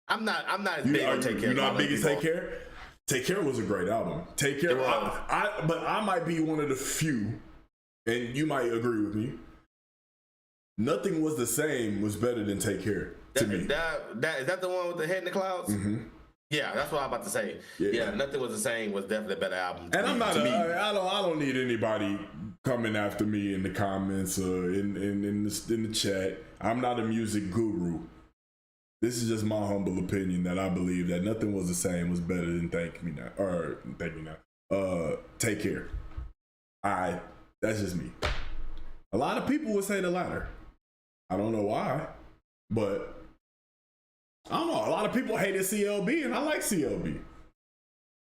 I'm not as big on Take Care. You're not big as Take Care? Take Care was a great album. Take Care, but I might be one of the few, and you might agree with me. Nothing Was the Same was better than Take Care. to me. That is that the one with the head in the clouds? Mm-hmm. Yeah, that's what I'm about to say. Yeah, Nothing Was the Same was definitely a better album. And I'm not. I don't need anybody coming after me in the comments or in the chat. I'm not a music guru. This is just my humble opinion that I believe that Nothing Was the Same was better than Thank Me Now. Take Care. That's just me. A lot of people would say the latter. I don't know why, but I don't know. A lot of people hated CLB, and I like CLB.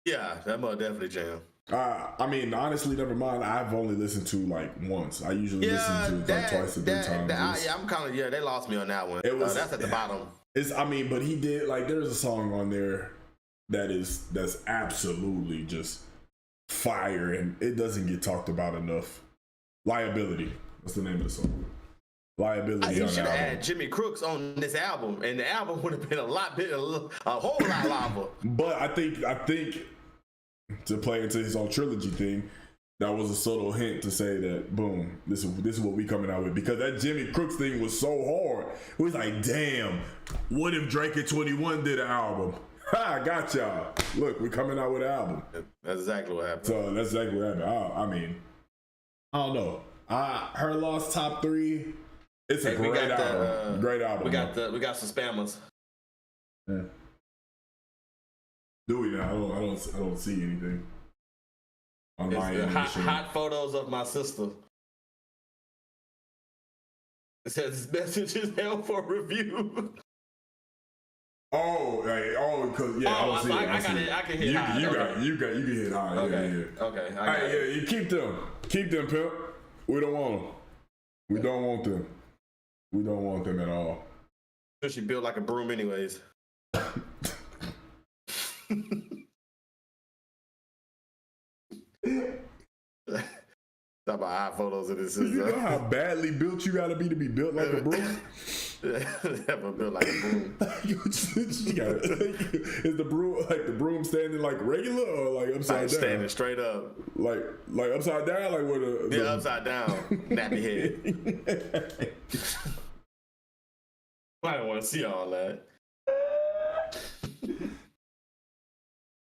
Yeah, that must definitely jam. I mean, honestly, never mind. I've only listened to like once. I usually listen to it like twice or three times. I'm kind of they lost me on that one. That's at the bottom. But he did like there's a song on there that's absolutely just fire, and it doesn't get talked about enough. Liability. What's the name of the song? Liability. You should have had Jimmy Crooks on this album, and the album would have been a whole lot lava. But I think to play into his own trilogy thing, that was a subtle hint to say that boom, this is what we coming out with, because that Jimmy Crooks thing was so hard. It was like, damn, what if Drake and 21 did an album? Ha, got y'all. Look, we coming out with an album. That's exactly what happened. So that's exactly what happened. I mean, I don't know. Her Lost top 3. It's a great album. Great album. We got some spammers. Yeah. Do we now? I don't see anything on my end. Hot photos of my sister. It says this message is held for review. Because I don't see it. I can hit high. You can hit high. Okay. Yeah. Okay. You keep them, pimp. We don't want them. We don't want them. We don't want them at all. She built like a broom, anyways. Talk about hot photos of this. You know how badly built you gotta be built like a broom? Never built like a broom. Is the broom standing like regular or like upside down? Standing straight up. Like upside down, like with a upside down. Nappy head. I don't want to see all that.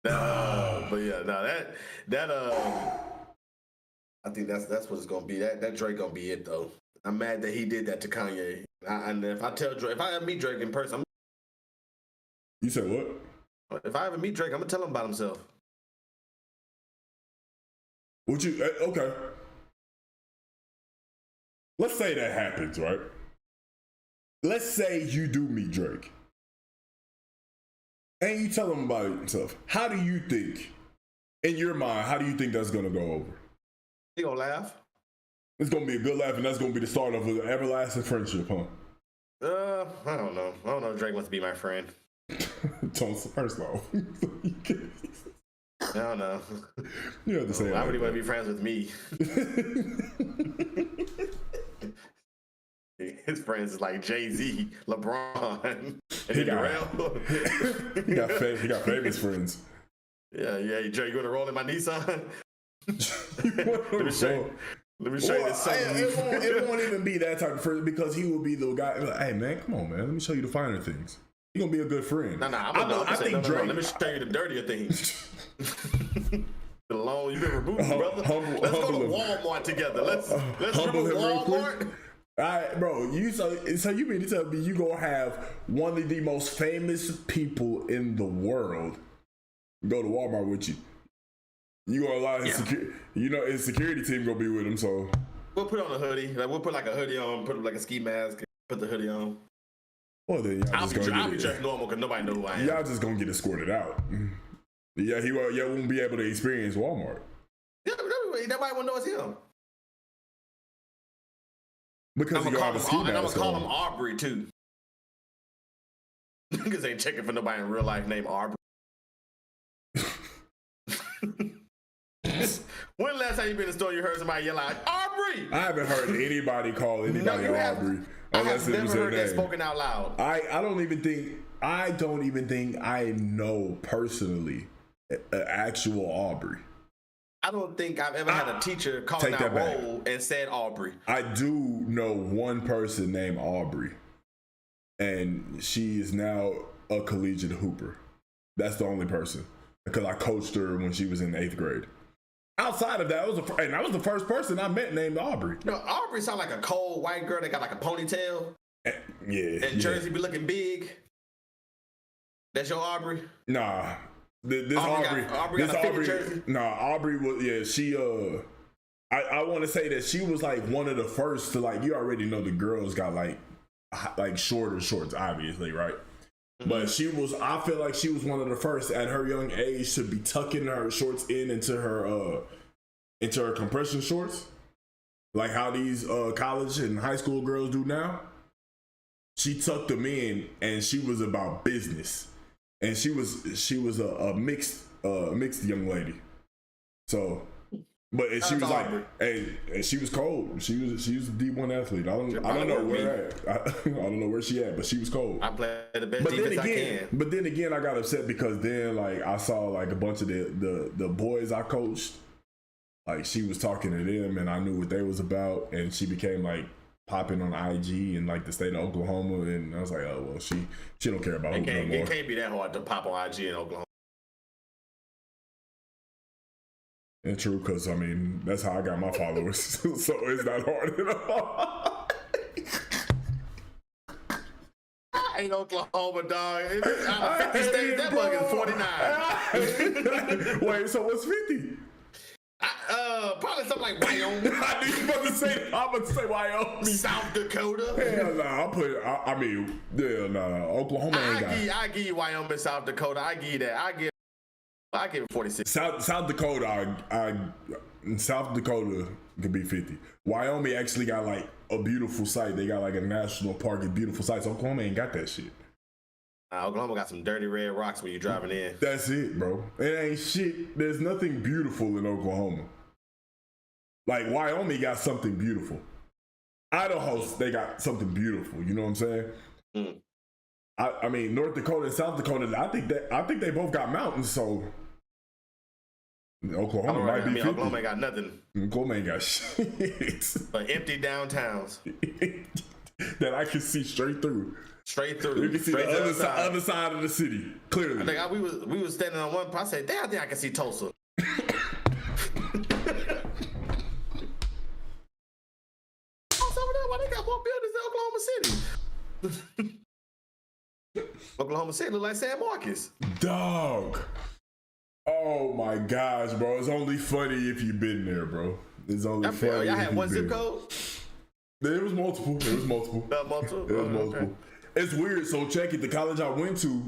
But yeah, that I think that's what it's gonna be. That Drake gonna be it though. I'm mad that he did that to Kanye. And if I tell Drake, if I ever meet Drake in person, You said what? If I ever meet Drake, I'm gonna tell him about himself. Would you? Okay. Let's say that happens, right? Let's say you do meet Drake. And you tell him about himself. How do you think, in your mind, how do you think that's gonna go over? He gonna laugh. It's gonna be a good laugh, and that's gonna be the start of an everlasting friendship, huh? I don't know. I don't know if Drake wants to be my friend. First off, I don't know. You have to say. Why would he want to be friends with me? His friends is like Jay-Z, LeBron, and he got famous friends. Yeah. Jay, you gonna roll in my Nissan? Let me show you this. It won't even be that type of friend because he will be the guy. Like, hey man, come on man, let me show you the finer things. You're gonna be a good friend. I think Drake. Let me show you the dirtier things. The loan you've been removed, brother. Let's go to Walmart together. Let's humble him Walmart. Real quick. All right, bro. So you mean to tell me you gonna have one of the most famous people in the world go to Walmart with you? You gonna allow his his security team gonna be with him, so we'll put on a hoodie. Like we'll put like a hoodie on, put like a ski mask, put the hoodie on. Well then, I'll be dressed normal because nobody knows who I am. Y'all just gonna get escorted out. Yeah, he won't be able to experience Walmart. Yeah, nobody won't know it's him. Because I'm gonna call him Aubrey too. Niggas ain't checking for nobody in real life named Aubrey. When last time you been in the store you heard somebody yell out Aubrey? I haven't heard anybody call anybody Aubrey. I have never heard that spoken out loud. I don't even think I know personally an actual Aubrey. I don't think I've ever had a teacher calling out roll and said Aubrey. I do know one person named Aubrey. and she is now a collegiate hooper. That's the only person, because I coached her when she was in 8th grade. Outside of that, that was the first person I met named Aubrey. You know, Aubrey sound like a cold white girl that got like a ponytail. Yeah. And Jersey be looking big. That's your Aubrey? Nah. This Aubrey. Aubrey was, she, I want to say that she was like one of the first to, like, you already know the girls got like shorter shorts, obviously, right? Mm-hmm. But I feel like she was one of the first at her young age to be tucking her shorts into her compression shorts, like how these college and high school girls do now. She tucked them in, and she was about business, and she was a mixed young lady. So. But she was like, hey, and she was cold. She was a D1 athlete. I don't know where I don't know where she at, but she was cold. I played the best defense I can. But then again, I got upset because then like I saw like a bunch of the boys I coached, like she was talking to them, and I knew what they was about, and she became like popping on IG in like the state of Oklahoma, and I was like, oh well, she don't care about hoop no more. It can't be that hard to pop on IG in Oklahoma. And true, because I mean that's how I got my followers, so it's not hard at all. I ain't Oklahoma, dog. Out of 50 states, that bug is 49. Wait, so what's 50? Probably something like Wyoming. I knew you about to say. I'm about to say Wyoming. South Dakota. Hell no. Oklahoma ain't got it. I give you Wyoming, South Dakota. I give you that. I give it 46. South Dakota, South Dakota could be 50. Wyoming actually got like a beautiful site. They got like a national park and beautiful sites. Oklahoma ain't got that shit. Oklahoma got some dirty red rocks when you're driving in. That's it, bro. It ain't shit. There's nothing beautiful in Oklahoma. Like Wyoming got something beautiful. Idaho, they got something beautiful. You know what I'm saying? Mm. I mean, North Dakota and South Dakota. I think they both got mountains. So Oklahoma might be 50. Oklahoma ain't got nothing. Oklahoma ain't got shit. But empty downtowns that I can see straight through. Straight through. You can see the other side of the city clearly. I think we was standing on one part. I said, "Damn, I think I can see Tulsa." Why they got more buildings than Oklahoma City? Oklahoma City look like San Marcos. Dog. Oh my gosh, bro. It's only funny if you've been there, bro. It's only funny. Y'all had one zip code? There was multiple. Multiple? Okay. It's weird. So check it. The college I went to,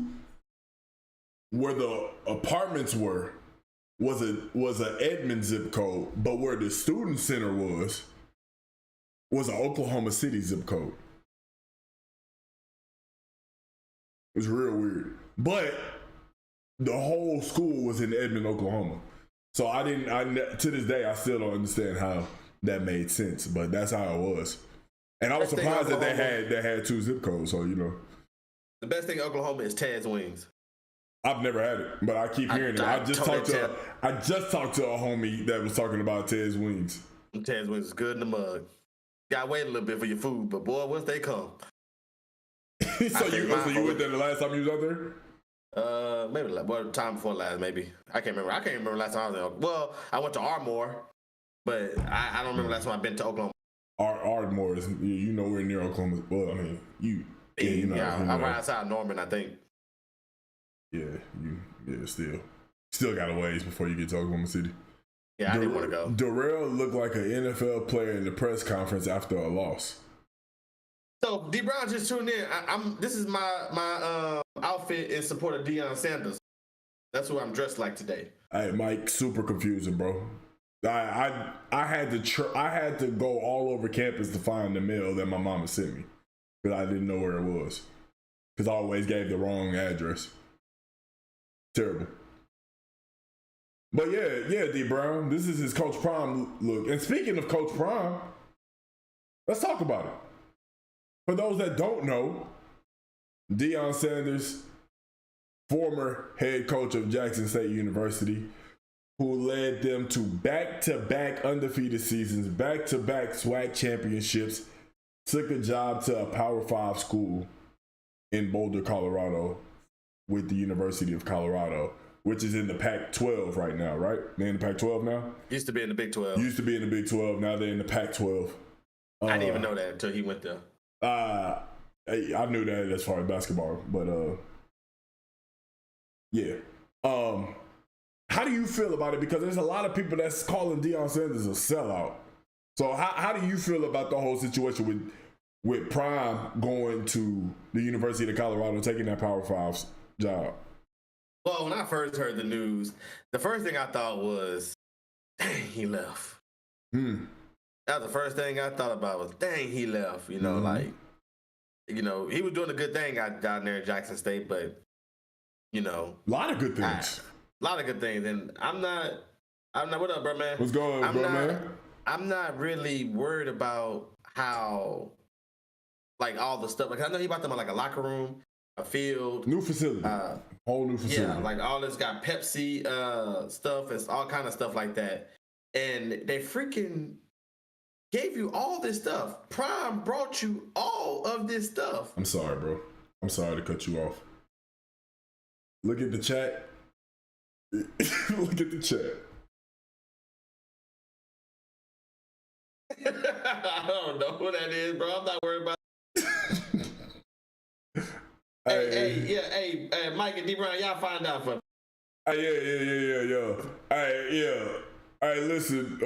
where the apartments was an Edmond zip code, but where the student center was an Oklahoma City zip code. It was real weird. But the whole school was in Edmond, Oklahoma. So to this day, I still don't understand how that made sense, but that's how it was. And I was surprised that they had 2 zip codes, so you know. The best thing in Oklahoma is Ted's Wings. I've never had it, but I keep hearing it. I just talked to a homie that was talking about Ted's Wings. Ted's Wings is good in the mug. Gotta wait a little bit for your food, but boy, once they come. so you went there the last time you was out there? Maybe the time before last, maybe. I can't remember last time I was there. Well, I went to Ardmore, but I don't remember last time I've been to Oklahoma. Ardmore is nowhere near Oklahoma. Well, I mean I'm right outside Norman, I think. Yeah, still got a ways before you get to Oklahoma City. Yeah, I didn't want to go. Darrell looked like an NFL player in the press conference after a loss. So D Brown just tuned in. This is my outfit in support of Deion Sanders. That's who I'm dressed like today. Hey, Mike, super confusing, bro. I had to go all over campus to find the mail that my mama sent me because I didn't know where it was because I always gave the wrong address. Terrible. But yeah, D Brown, this is his Coach Prime look. And speaking of Coach Prime, let's talk about it. For those that don't know, Deion Sanders, former head coach of Jackson State University, who led them to back-to-back undefeated seasons, back-to-back SWAC championships, took a job to a Power 5 school in Boulder, Colorado, with the University of Colorado, which is in the Pac-12 right now, right? They're in the Pac-12 now? Used to be in the Big 12. Used to be in the Big 12. Now they're in the Pac-12. I didn't even know that until he went there. I knew that as far as basketball, but yeah. How do you feel about it? Because there's a lot of people that's calling Deion Sanders a sellout. So how do you feel about the whole situation with Prime going to the University of Colorado, taking that Power 5 job? Well, when I first heard the news, the first thing I thought was, dang, he left. That was the first thing I thought about was, dang, he left. You know, like, you know, he was doing a good thing out down there in Jackson State, but, you know. A lot of good things. A lot of good things. And I'm not, what up, bro, man? What's going on, bro, man? I'm not really worried about how, like, all the stuff. Like, I know he bought them like a locker room, a field. New facility. Whole new facility. Yeah, like all this got Pepsi stuff. It's all kind of stuff like that. And they freaking gave you all this stuff. Prime brought you all of this stuff. I'm sorry, bro. I'm sorry to cut you off. Look at the chat. Look at the chat. I don't know who that is, bro. I'm not worried about Hey, Mike and D Brown, y'all find out for me. Yeah. Hey, listen,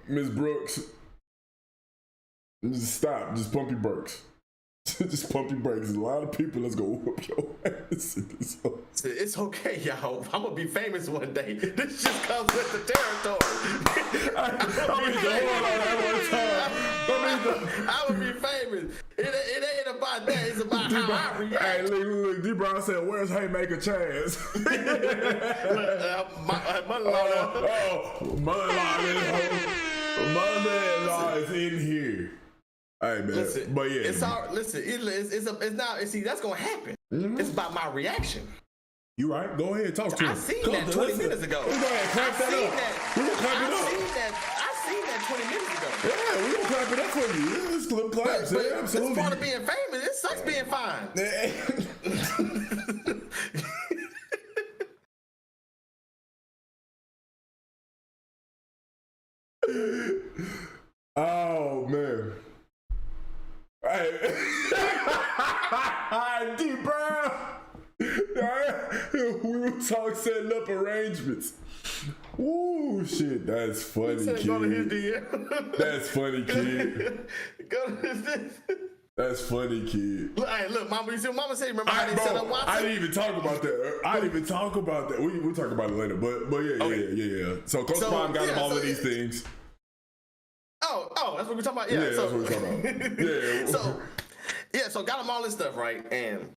Miss Brooks. Just stop. Just pump your brakes. Just pump your brakes. There's a lot of people that's gonna whoop your ass in this house. It's okay, y'all. I'm gonna be famous one day. This just comes with the territory. I would be famous. It ain't about that. It's about how I react. Hey, look, D Brown said, "Where's Haymaker Chance?" Mother-in-law is in here. Hey man, listen, but yeah, it's now. See, that's gonna happen. It's about my reaction. You right? Go ahead, talk to him. I seen that 20 minutes ago. We gonna clap that up. We gonna clap it up. I seen that 20 minutes ago. Yeah, we gonna clap it up for you. This clip claps. Yeah, absolutely. It's part of being famous. It sucks being fine. Oh man. Hey, D Brown. We were talking setting up arrangements. Ooh, shit, that's funny, kid. Go to his DM. That's funny, kid. Go to his. That's funny, kid. Hey, look, Mama, you see what Mama said? Remember how they set up Watson? I didn't even talk about that. We'll talk about it later. But yeah. So Coach Prime got him all of these things. Oh, that's what we're talking about. Yeah, that's what we're talking about. Yeah. So got him all this stuff, right? And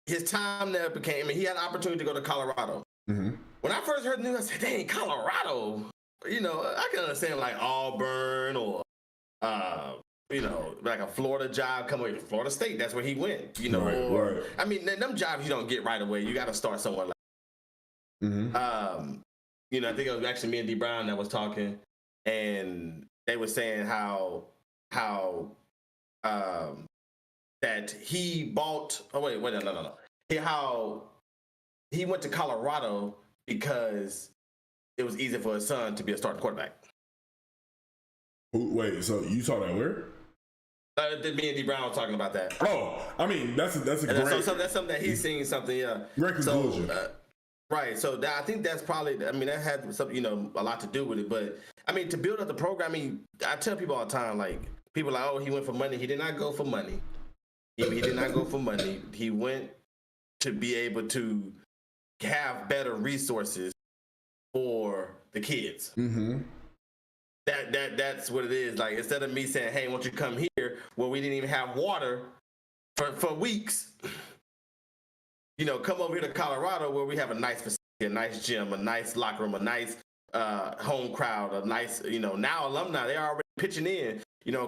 his time there became. I mean, he had an opportunity to go to Colorado. Mm-hmm. When I first heard the news, I said, "Dang, Colorado." I can understand like Auburn or like a Florida job coming away from Florida State. That's where he went. Right. I mean, them jobs you don't get right away. You got to start somewhere. Mm-hmm. I think it was actually me and D Brown that was talking, and they were saying how that he bought. Oh wait, no. How he went to Colorado because it was easy for his son to be a starting quarterback. Wait, so you saw that where? Me and D Brown were talking about that. Oh, I mean that's a great. That's something that he's seen something. Yeah, great conclusion. Right, so I think that's probably. I mean, that had some, a lot to do with it. But I mean, to build up the program, I tell people all the time, like people are like, oh, he went for money. He did not go for money. He did not go for money. He went to be able to have better resources for the kids. Mm-hmm. That's what it is. Like instead of me saying, hey, won't you come here? Well, we didn't even have water for weeks. Come over here to Colorado where we have a nice facility, a nice gym, a nice locker room, a nice home crowd, a nice, now alumni, they're already pitching in,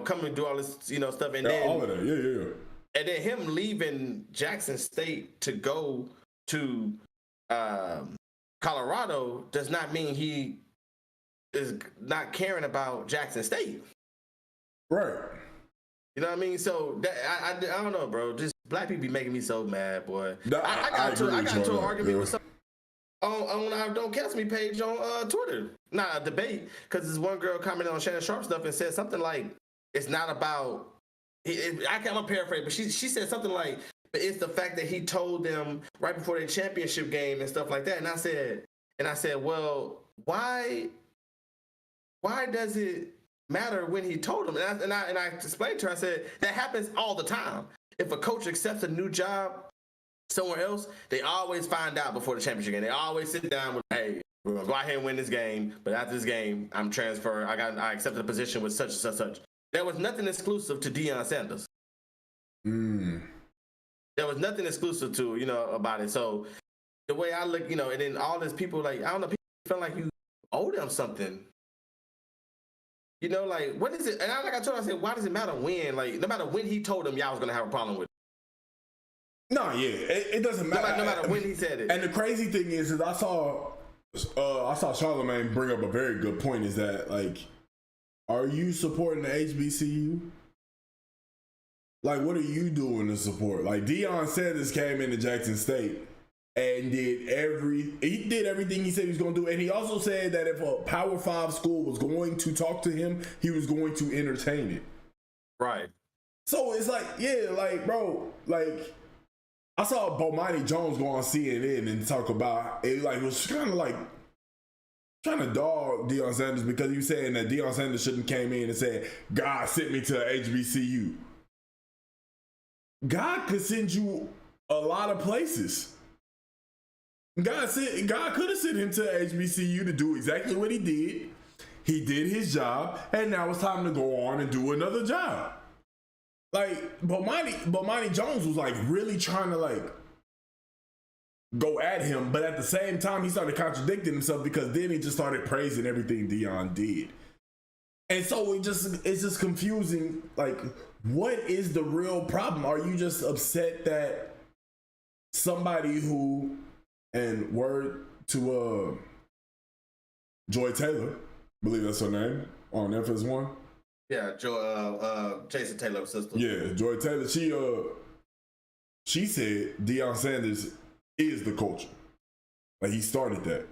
coming to do all this, stuff. And then all of that, yeah. And then him leaving Jackson State to go to Colorado does not mean he is not caring about Jackson State. Right. You know what I mean? So that, I don't know, bro. Just black people be making me so mad, boy. No, I got into an argument yeah. with somebody on our Don't Catch Me page on Twitter. Not a debate, because this one girl commented on Shannon Sharp stuff and said something like, it's not about, I'm going to paraphrase, but she said something like, but it's the fact that he told them right before their championship game and stuff like that. And I said, well, why does it matter when he told them? And I explained to her, I said, that happens all the time. If a coach accepts a new job somewhere else, they always find out before the championship game. They always sit down with, hey, we're gonna go out here and win this game, but after this game, I'm transferred. I accepted a position with such and such, such. There was nothing exclusive to Deion Sanders. There was nothing exclusive to, about it. So the way I look, and then all these people, like, I don't know, people feel like you owe them something. Like, what is it? And like I told him, I said, why does it matter when? Like, no matter when he told them y'all was going to have a problem with it. No, yeah, it doesn't matter. No matter when he said it. And the crazy thing is I saw Charlamagne bring up a very good point, is that, like, are you supporting the HBCU? Like, what are you doing to support? Like, Deion Sanders came into Jackson State and did everything he said he was going to do. And he also said that if a Power 5 school was going to talk to him, he was going to entertain it. Right. So it's like, yeah, like, bro, like, I saw Bomani Jones go on CNN and talk about it. Like, it was kind of like trying to dog Deion Sanders because he was saying that Deion Sanders shouldn't came in and said, God sent me to HBCU. God could send you a lot of places. God could have sent him to HBCU to do exactly what he did. He did his job, and now it's time to go on and do another job. Like, Bomani Jones was, like, really trying to, like, go at him, but at the same time, he started contradicting himself because then he just started praising everything Deion did. And so it's just confusing, like, what is the real problem? Are you just upset that somebody who, and word to Joy Taylor, I believe that's her name, on FS1? Yeah, Jason Taylor's sister. Yeah, Joy Taylor, she said Deion Sanders is the culture. Like, he started that.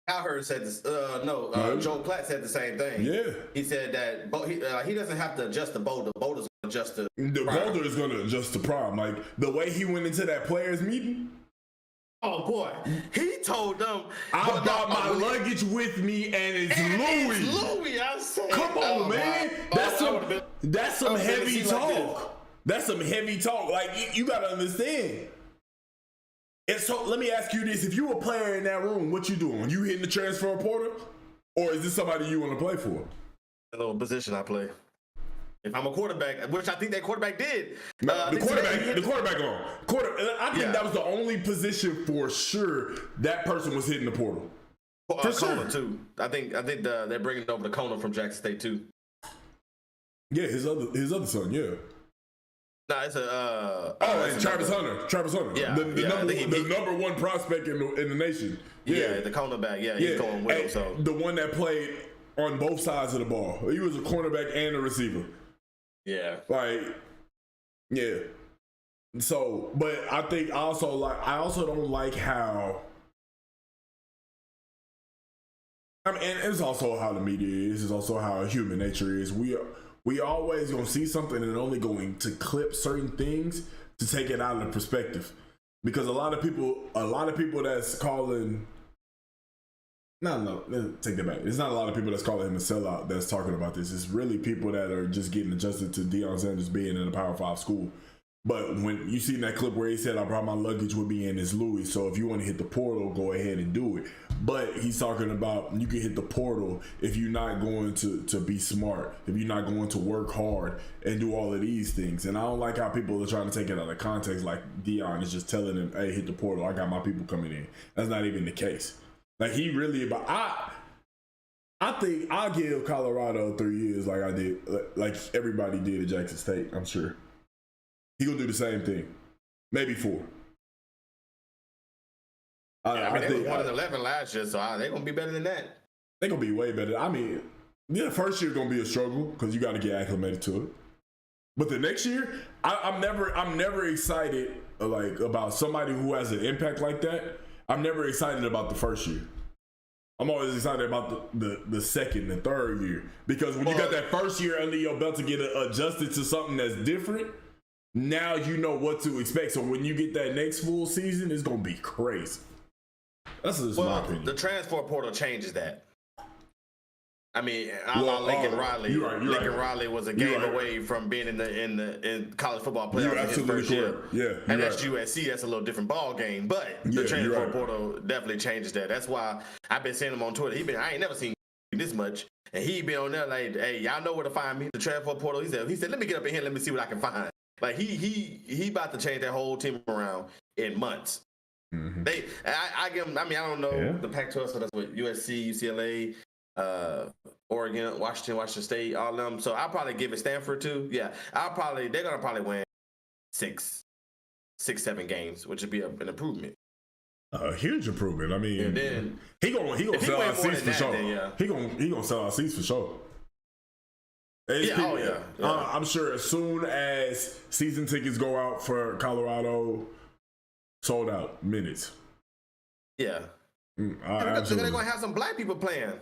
Cowherd said this. Joe Platt said the same thing. Yeah. He said that he doesn't have to adjust the boulder. The boulder's going to adjust the boulder is going to adjust the prime. Like, the way he went into that players meeting. Oh, boy. He told them. I brought my luggage with me, and it's Louis. It's Louis, I said. Come on, man. That's some heavy talk. Like that's some heavy talk. Like, you got to understand. And so let me ask you this. If you a player in that room, what you doing? You hitting the transfer portal? Or is this somebody you want to play for? The little position I play. If I'm a quarterback, which I think that quarterback did. The quarterback on. I think that was the only position for sure that person was hitting the portal. For Kona, too. I think they're bringing over the Kona from Jackson State, too. Yeah, his other son, yeah. Nah, it's and Travis Hunter. Yeah, the number one prospect in the nation. Yeah, the cornerback. Yeah, he's going with him. So the one that played on both sides of the ball. He was a cornerback and a receiver. Yeah. Like, yeah. So, but I think I also don't like how. I mean, and it's also how the media is. It's also how human nature is. We always gonna see something and only going to clip certain things to take it out of the perspective, because a lot of people that's calling. No, take that back. It's not a lot of people that's calling him a sellout that's talking about this. It's really people that are just getting adjusted to Deion Sanders being in a Power 5 school. But when you see that clip where he said, I brought my luggage with me in his Louis, so if you want to hit the portal, go ahead and do it. But he's talking about you can hit the portal if you're not going to be smart, if you're not going to work hard and do all of these things. And I don't like how people are trying to take it out of context, like Deion is just telling him, hey, hit the portal, I got my people coming in. That's not even the case. Like, he really I think I'll give Colorado 3 years like I did, like everybody did at Jackson State, I'm sure. He gonna do the same thing. Maybe 4. I mean, they was 1-11 last year, so they're gonna be better than that. They're gonna be way better. I mean, yeah, first year gonna be a struggle because you got to get acclimated to it. But the next year, I'm never excited like about somebody who has an impact like that. I'm never excited about the first year. I'm always excited about the second and third year, because when you got that first year under your belt to get adjusted to something that's different, now you know what to expect. So when you get that next full season, it's gonna be crazy. That's just my opinion. The transfer portal changes that. I mean, Lincoln Riley. Lincoln Riley was a game away from being in college football playoffs in his first year. Yeah, and that's USC. That's a little different ball game. But the transfer portal definitely changes that. That's why I've been seeing him on Twitter. I ain't never seen this much, and he been on there like, "Hey, y'all know where to find me." The transfer portal. He said, "Let me get up in here. Let me see what I can find." Like he about to change that whole team around in months. Mm-hmm. I give him. I mean, I don't know the Pac-12, so that's what USC, UCLA. Oregon, Washington State, all of them. So I'll probably give it Stanford too. Yeah, they're gonna probably win 7 games, which would be an improvement. A huge improvement. I mean, and then he gonna sell out seats for sure. Then, He gonna sell out seats for sure. I'm sure as soon as season tickets go out for Colorado, sold out minutes. Yeah. They're gonna have some black people playing.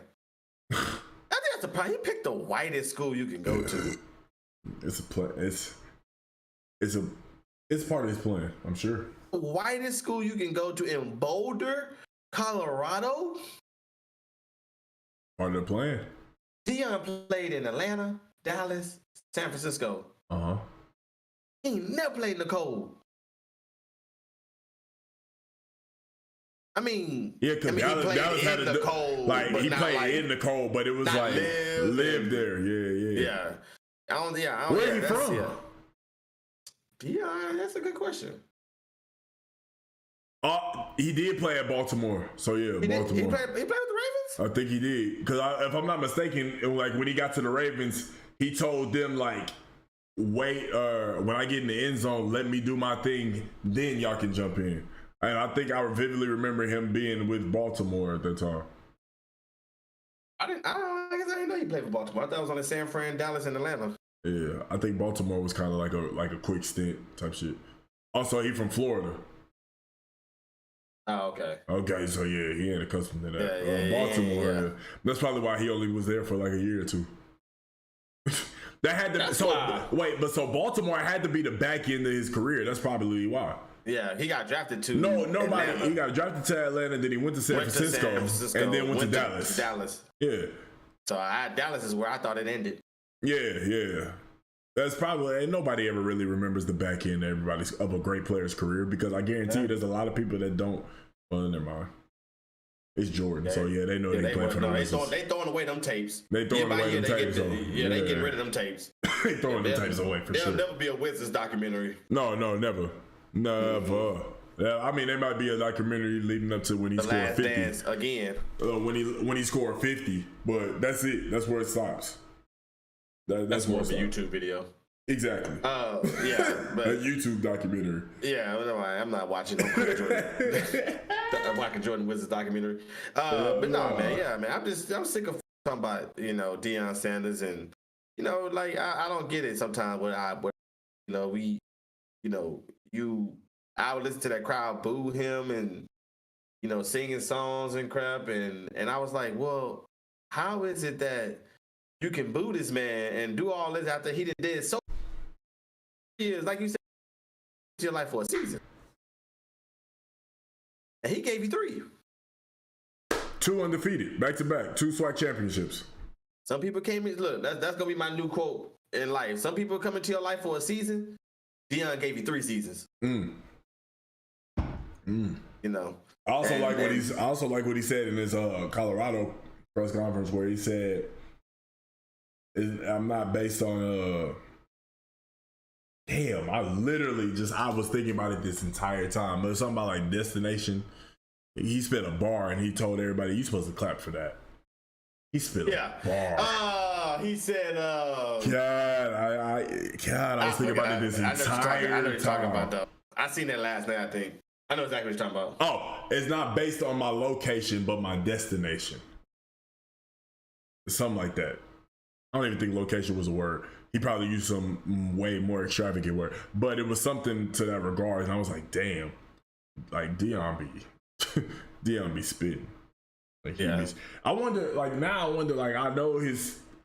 I think that's a problem. He picked the whitest school you can go to. It's a plan. It's part of his plan, I'm sure. The whitest school you can go to in Boulder, Colorado. Part of the plan. Deion played in Atlanta, Dallas, San Francisco. He ain't never played in the cold. I mean, because Dallas had the cold. Like he played in the cold, but it was like live there. Yeah. Where he from? Yeah, that's a good question. He did play at Baltimore, so Baltimore. He played with the Ravens? I think he did, because if I'm not mistaken, like when he got to the Ravens, he told them like, "Wait, when I get in the end zone, let me do my thing, then y'all can jump in." And I think I vividly remember him being with Baltimore at that time. I guess I didn't know he played for Baltimore. I thought it was only San Fran, Dallas, and Atlanta. Yeah, I think Baltimore was kind of like a quick stint type shit. Also, he from Florida. Oh, okay. Okay, so he ain't accustomed to that. Baltimore. Yeah. That's probably why he only was there for like a year or two. That had to. So Baltimore had to be the back end of his career. That's probably why. Yeah, he got drafted to nobody. Atlanta. He got drafted to Atlanta, then he went to San Francisco, and then went to Dallas. Yeah. So Dallas is where I thought it ended. Yeah. That's probably, and nobody ever really remembers the back end of a great player's career, because I guarantee you there's a lot of people that don't. Well, in their mind, it's Jordan, so they know they play for the Wizards. They throwing away them tapes. They throwing away them tapes. They getting rid of them tapes. They throwing them tapes away for sure. There'll never be a Wizards documentary. No, never. Yeah, I mean, there might be a documentary leading up to when he scored 50 dance again. When he scored 50, but that's it. That's where it stops. That's more of a YouTube video. Exactly. Yeah, but a YouTube documentary. Yeah, I'm not watching no Michael Jordan Wizards documentary. But no, man, I'm sick of talking about Deion Sanders, and like I don't get it sometimes I would listen to that crowd boo him and singing songs and crap, and I was like, well, how is it that you can boo this man and do all this after he did so years, like you said, your life for a season, and he gave you 3. 2 undefeated, back to back, 2 SWAC championships. Some people came in. Look, that's gonna be my new quote in life. Some people come into your life for a season. Deion gave you 3 seasons. I also like what he said in his Colorado press conference, where he said, "I'm not based on Damn, I was thinking about it this entire time. But it's something about like destination. He spit a bar and he told everybody, "You supposed to clap for that." He spit a bar. He said, I was thinking about it this entire time. I seen that last night, I think. I know exactly what you're talking about. Oh, it's not based on my location, but my destination. Something like that. I don't even think location was a word. He probably used some way more extravagant word, but it was something to that regard. And I was like, damn, like Deion be spitting. Like, I wonder, like now I wonder, like I know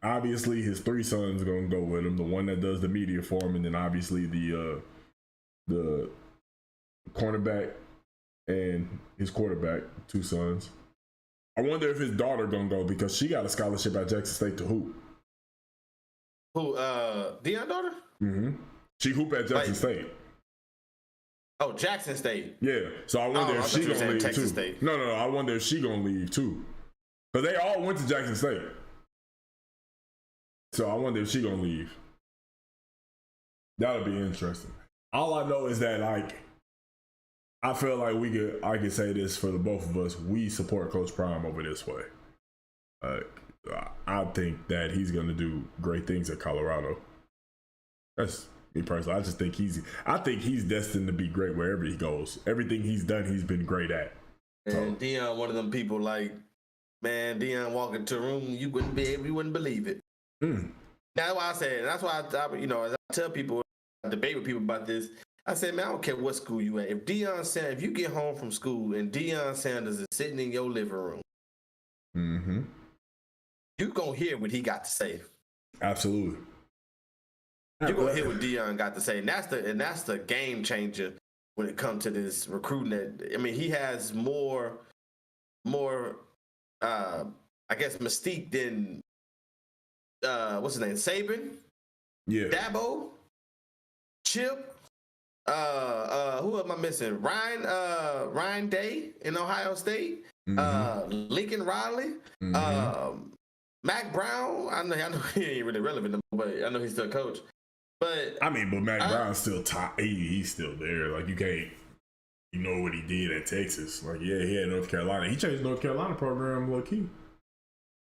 obviously his 3 sons gonna go with him. The one that does the media for him, and then obviously the cornerback and his quarterback, 2 sons. I wonder if his daughter gonna go because she got a scholarship at Jackson State to hoop. Who, Deion daughter? Mm-hmm. She hoop at Jackson State. Oh, Jackson State. Yeah. So I wonder if she gonna leave Texas too. State. No. I wonder if she gonna leave too. Because they all went to Jackson State. So I wonder if she gonna leave. That'll be interesting. All I know is that, like, I feel like I could say this for the both of us. We support Coach Prime over this way. I think that he's going to do great things at Colorado. That's me personally. I think he's destined to be great wherever he goes. Everything he's done, he's been great at. And Deion, one of them people, like, man, Deion walk into a room, you wouldn't believe it. That's why I said, that's why I as I tell people, I debate with people about this. I said, man, I don't care what school you at. If you get home from school and Deion Sanders is sitting in your living room, you gonna hear what he got to say. Absolutely. You gonna hear what Deion got to say, and that's the game changer when it comes to this recruiting. I mean, he has more, I guess, mystique than what's his name, Saban, Dabo, Chip. Who am I missing? Ryan Day in Ohio State. Lincoln Riley. Mac Brown. I know he ain't really relevant, but I know he's still a coach. But Mac Brown's still top. He's still there. Like you know what he did at Texas. Like he had North Carolina. He changed North Carolina program low key.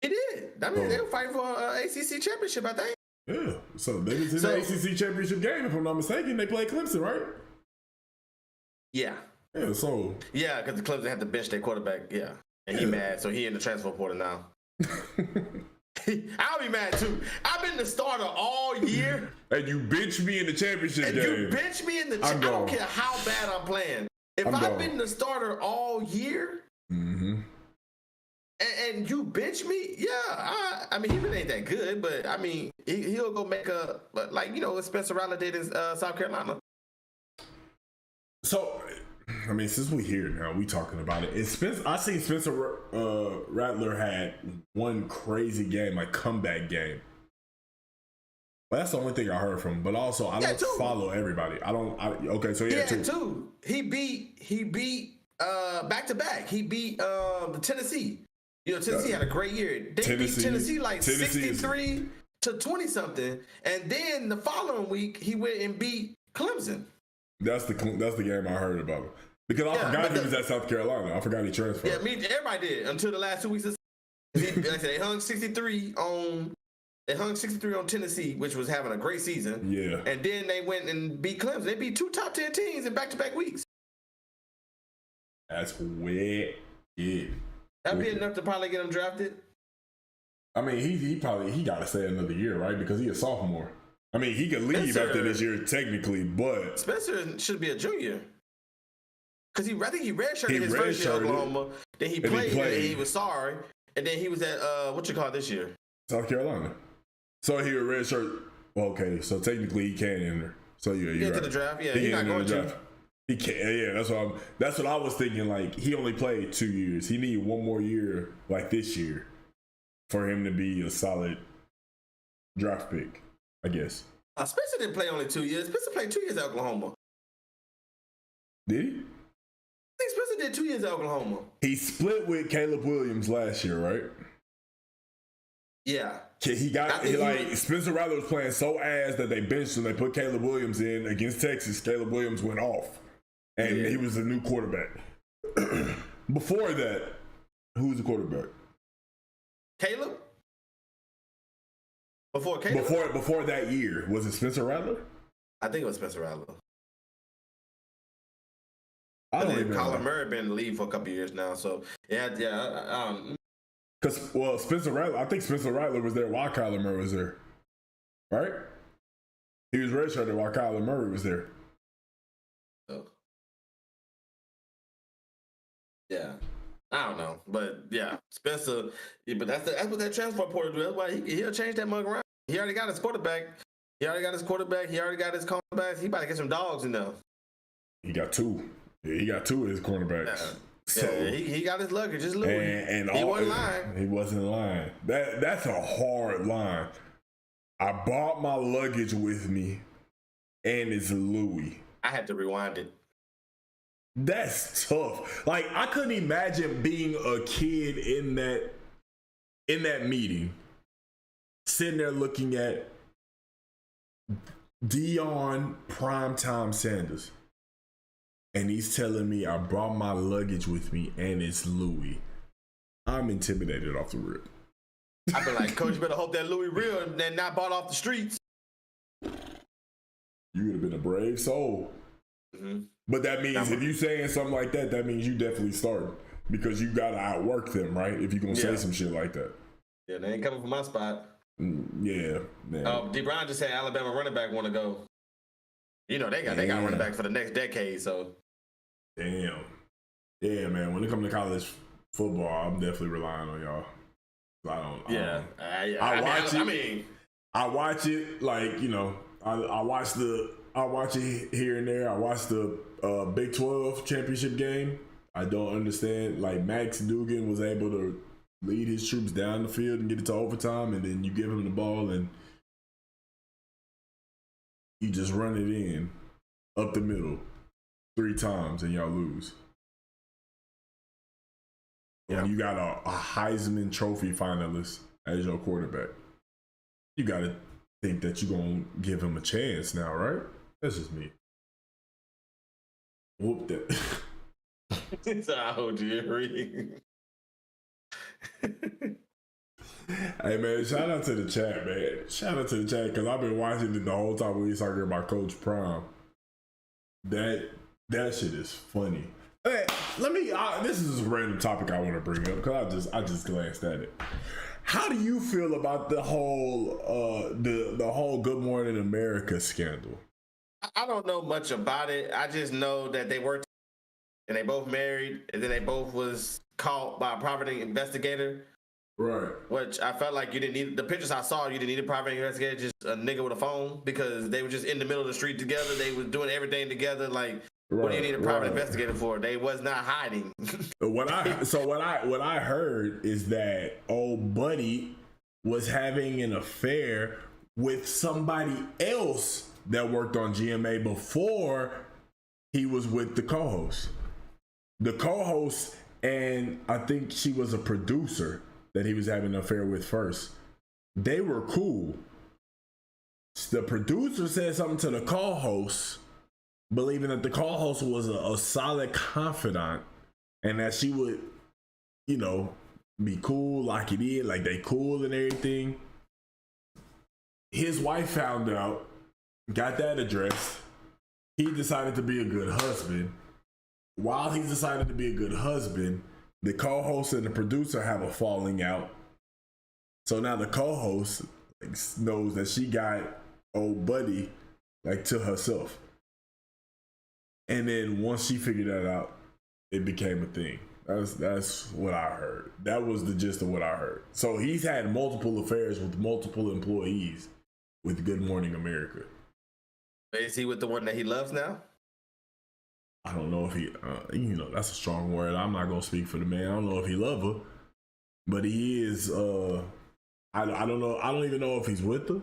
He did. I mean, they were fighting for an ACC championship, I think. Yeah, so they was in the ACC championship game, if I'm not mistaken. They played Clemson, right? Yeah. Yeah, so. Yeah, because the Clemson had to bench their quarterback, and he mad, so he in the transfer portal now. I'll be mad too. I've been the starter all year. And you bench me in the championship game. You bench me in the I don't care how bad I'm playing. If I've been the starter all year, and you bench me, I mean, he really ain't that good, but I mean, he'll go make Spencer Rattler did in South Carolina. So, I mean, since we're here now, we talking about it. I seen Spencer Rattler had one crazy game, like comeback game. But that's the only thing I heard from him. But also, I don't follow everybody. So he had two. He beat back to back. He beat the Tennessee. Tennessee had a great year. They beat Tennessee 63 to 20 something, and then the following week he went and beat Clemson. That's the game I heard about him because I forgot he was at South Carolina. I forgot he transferred. Yeah, everybody did until the last 2 weeks. They hung 63 on Tennessee, which was having a great season. Yeah, and then they went and beat Clemson. They beat 2 top 10 teams in back-to-back weeks. That's weird. That'd be enough to probably get him drafted. I mean, he got to stay another year, right? Because he's a sophomore. I mean, he could leave after this year technically, but Spencer should be a junior. Because I think he redshirted his first year at Oklahoma. Then he played, and he was sorry. And then he was at this year? South Carolina. So he was redshirt. Okay, so technically he can enter. So you're right. To the draft, he's not going to. He can't. Yeah, that's what I was thinking. Like he only played 2 years. He needed one more year, like this year, for him to be a solid draft pick, I guess. Spencer didn't play only 2 years. Spencer played 2 years at Oklahoma. Did he? I think Spencer did 2 years at Oklahoma. He split with Caleb Williams last year, right? Yeah. Spencer Rattler was playing so ass that they benched him. They put Caleb Williams in against Texas. Caleb Williams went off. And he was a new quarterback. Before that, who was the quarterback? Caleb? Before Caleb? Before that year, was it Spencer Rattler? I think it was Spencer Rattler. I don't even know. Kyler Murray been in the league for a couple of years now, so yeah. Because Spencer Rattler, I think Spencer Rattler was there while Kyler Murray was there, right? He was redshirted while Kyler Murray was there. Oh. Yeah. I don't know, but yeah, Spencer. Yeah, but that's what that transfer portal do. That's why he'll change that mug around. He already got his quarterback. He already got his cornerbacks. He about to get some dogs in there. He got two. Yeah, he got two of his cornerbacks. Yeah. So yeah, he got his luggage. Just Louis. And he wasn't lying. He wasn't lying. That's a hard line. I brought my luggage with me, and it's Louis. I had to rewind it. That's tough. Like, I couldn't imagine being a kid in that meeting, sitting there looking at Deion Primetime Sanders, and he's telling me I brought my luggage with me and it's Louis. I'm intimidated off the rip. I've been like, Coach, you better hope that Louis real and not bought off the streets. You would have been a brave soul. Mm-hmm. But that means if you saying something like that, that means you definitely started, because you got to outwork them, right? If you're going to say some shit like that. Yeah, they ain't coming from my spot. Yeah, man. D. Brown just said Alabama running back want to go. You know, they got running back for the next decade, so. Damn. Yeah, man. When it comes to college football, I'm definitely relying on y'all. I watch it like, you know, I watch it here and there. I watch the Big 12 championship game. I don't understand. Like, Max Duggan was able to lead his troops down the field and get it to overtime, and then you give him the ball and you just run it in up the middle 3 times and y'all lose. Yeah. When you got a Heisman Trophy finalist as your quarterback, you got to think that you're going to give him a chance now, right? That's just me. Whoop that. It's how Jerry. Hey, man, shout out to the chat, man. Shout out to the chat, because I've been watching it the whole time we was talking about Coach Prime. That shit is funny. Hey, this is a random topic I want to bring up, because I just glanced at it. How do you feel about the whole the whole Good Morning America scandal? I don't know much about it. I just know that they worked and they both married, and then they both was caught by a private investigator. Right. Which I felt like you didn't need. The pictures I saw, you didn't need a private investigator, just a nigga with a phone, because they were just in the middle of the street together. They was doing everything together. Like, what do you need a private investigator for? They was not hiding. What I heard is that old buddy was having an affair with somebody else that worked on GMA before he was with the co-host. The co-host, and I think she was a producer that he was having an affair with first. They were cool. The producer said something to the co-host, believing that the co-host was a solid confidant, and that she would, you know, be cool like it is, like they cool and everything. His wife found out, got that address. He decided to be a good husband. While he decided to be a good husband, the co-host and the producer have a falling out. So now the co-host knows that she got old buddy like to herself. And then once she figured that out, it became a thing. That's what I heard. That was the gist of what I heard. So he's had multiple affairs with multiple employees with Good Morning America. Is he with the one that he loves now? I don't know if he, you know, that's a strong word. I'm not going to speak for the man. I don't know if he love her, but he is, I don't know. I don't even know if he's with her,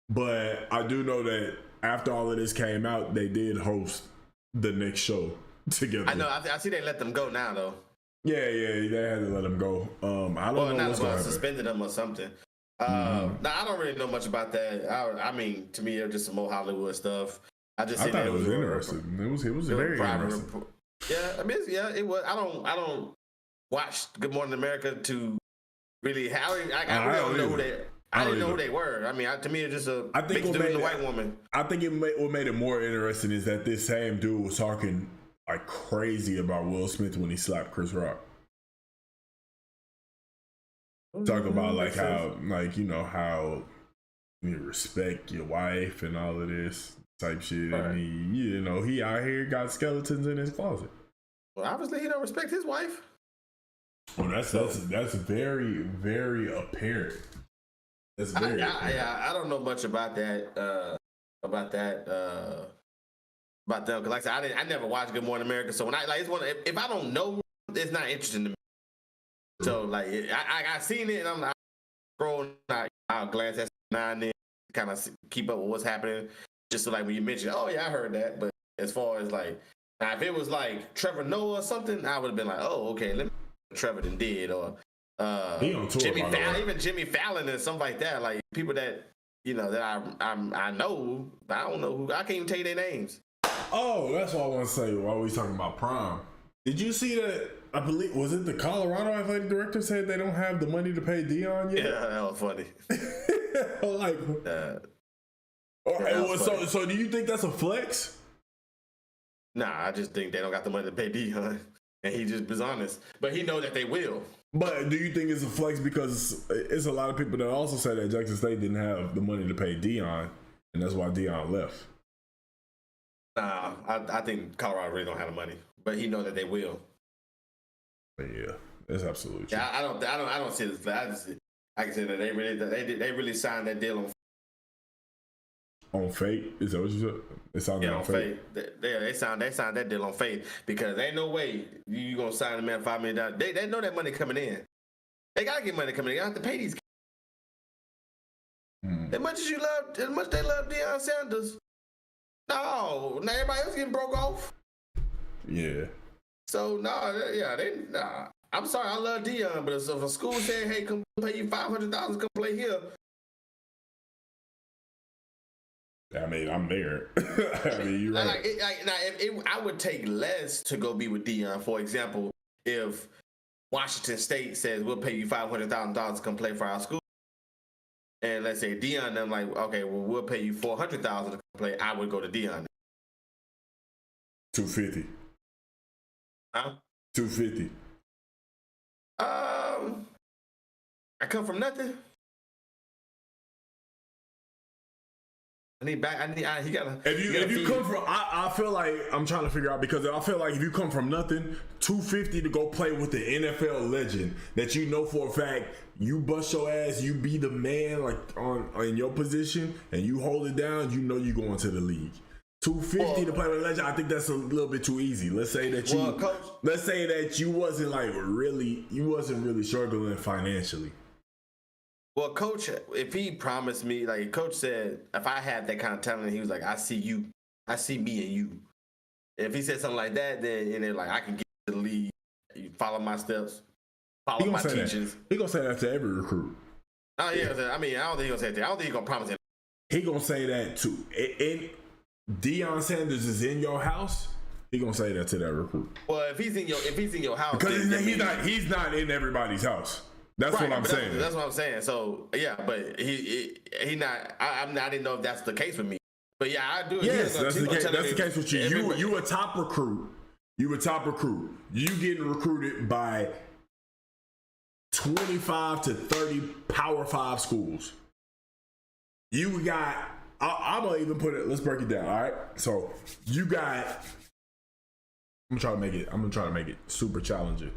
but I do know that after all of this came out, they did host the next show together. I know. I see they let them go now, though. Yeah, they had to let him go. I don't know what's going to happen. Suspended him or something. Now, I don't really know much about that. I mean, to me, it was just some old Hollywood stuff. I thought it was interesting. It was very interesting. Yeah, I mean, it was. I don't watch Good Morning America to really. I really don't know who they. I didn't know who they were. I mean, to me, it's just a big dude and a white woman. I think what made it more interesting is that this same dude was talking like crazy about Will Smith when he slapped Chris Rock. Talk about like how, like, you know, how you respect your wife and all of this type shit. Right. And he out here got skeletons in his closet. Well, obviously he don't respect his wife. Well, that's very, very apparent. That's very apparent. I don't know much about that. About them, because like I said, I never watched Good Morning America. So when if I don't know, it's not interesting to me. So like I seen it and I'm like scrolling, I'll glance at now and then, kind of keep up with what's happening. Just so like when you mentioned, oh yeah, I heard that. But as far as like, now if it was like Trevor Noah or something, I would have been like, oh okay, let me Trevor done did, or he on tour, Jimmy Fallon, even Jimmy Fallon and something like that. Like people that that I know, I don't know who, I can't even tell you their names. Oh, that's what I want to say while we talking about Prime. Did you see that? I believe, was it the Colorado athletic director said they don't have the money to pay Deion yet? Yeah, that was funny. Like, so do you think that's a flex? Nah, I just think they don't got the money to pay Deion, and he just was honest. But he know that they will. But do you think it's a flex because it's a lot of people that also say that Jackson State didn't have the money to pay Deion, and that's why Deion left? Nah, I think Colorado really don't have the money, but he know that they will. Yeah, that's absolutely true. Yeah, I don't see this. I just, like I said, they really signed that deal on faith. Is that what you said? They signed on faith. They signed that deal on faith because ain't no way you gonna sign a man $5 million. They know that money coming in. They gotta get money coming in. You have to pay these. As much as they love Deion Sanders. No, now everybody else getting broke off. Yeah. So I'm sorry, I love Deion, but if a school saying, "Hey, come pay you $500, come play here," I mean, I'm there. I mean, you're right. I would take less to go be with Deion. For example, if Washington State says we'll pay you $500,000 to come play for our school, and let's say Deion, them like, okay, well, we'll pay you $400,000 to come play, I would go to Deion. $250. Huh? $250. I come from nothing. He gotta. If you come from, I feel like I'm trying to figure out, because I feel like if you come from nothing, $250 to go play with the NFL legend that you know for a fact you bust your ass, you be the man like in your position, and you hold it down, you know you going to the league. $250 to play with a legend, I think that's a little bit too easy. Let's say that you wasn't really struggling financially. Well, Coach, if he promised me, like Coach said, if I had that kind of talent, he was like, I see me and you. If he said something like that, then they're like, I can get to the league, you follow my steps, follow my teachings. He gonna say that to every recruit. Oh yeah, I mean, I don't think he gonna say that. I don't think he gonna promise him. He gonna say that too. And Deion Sanders is in your house. He gonna say that to that recruit. Well, if he's in your house, because he's not in everybody's house. That's right, what I'm saying. That's what I'm saying. So yeah, but he not. I didn't know if that's the case with me. But yeah, I do. Yes, that's the case with you. You a top recruit. You getting recruited by 25 to 30 Power 5 schools. You got. I'm gonna even put it. Let's break it down. All right. So you got. I'm gonna try to make it super challenging.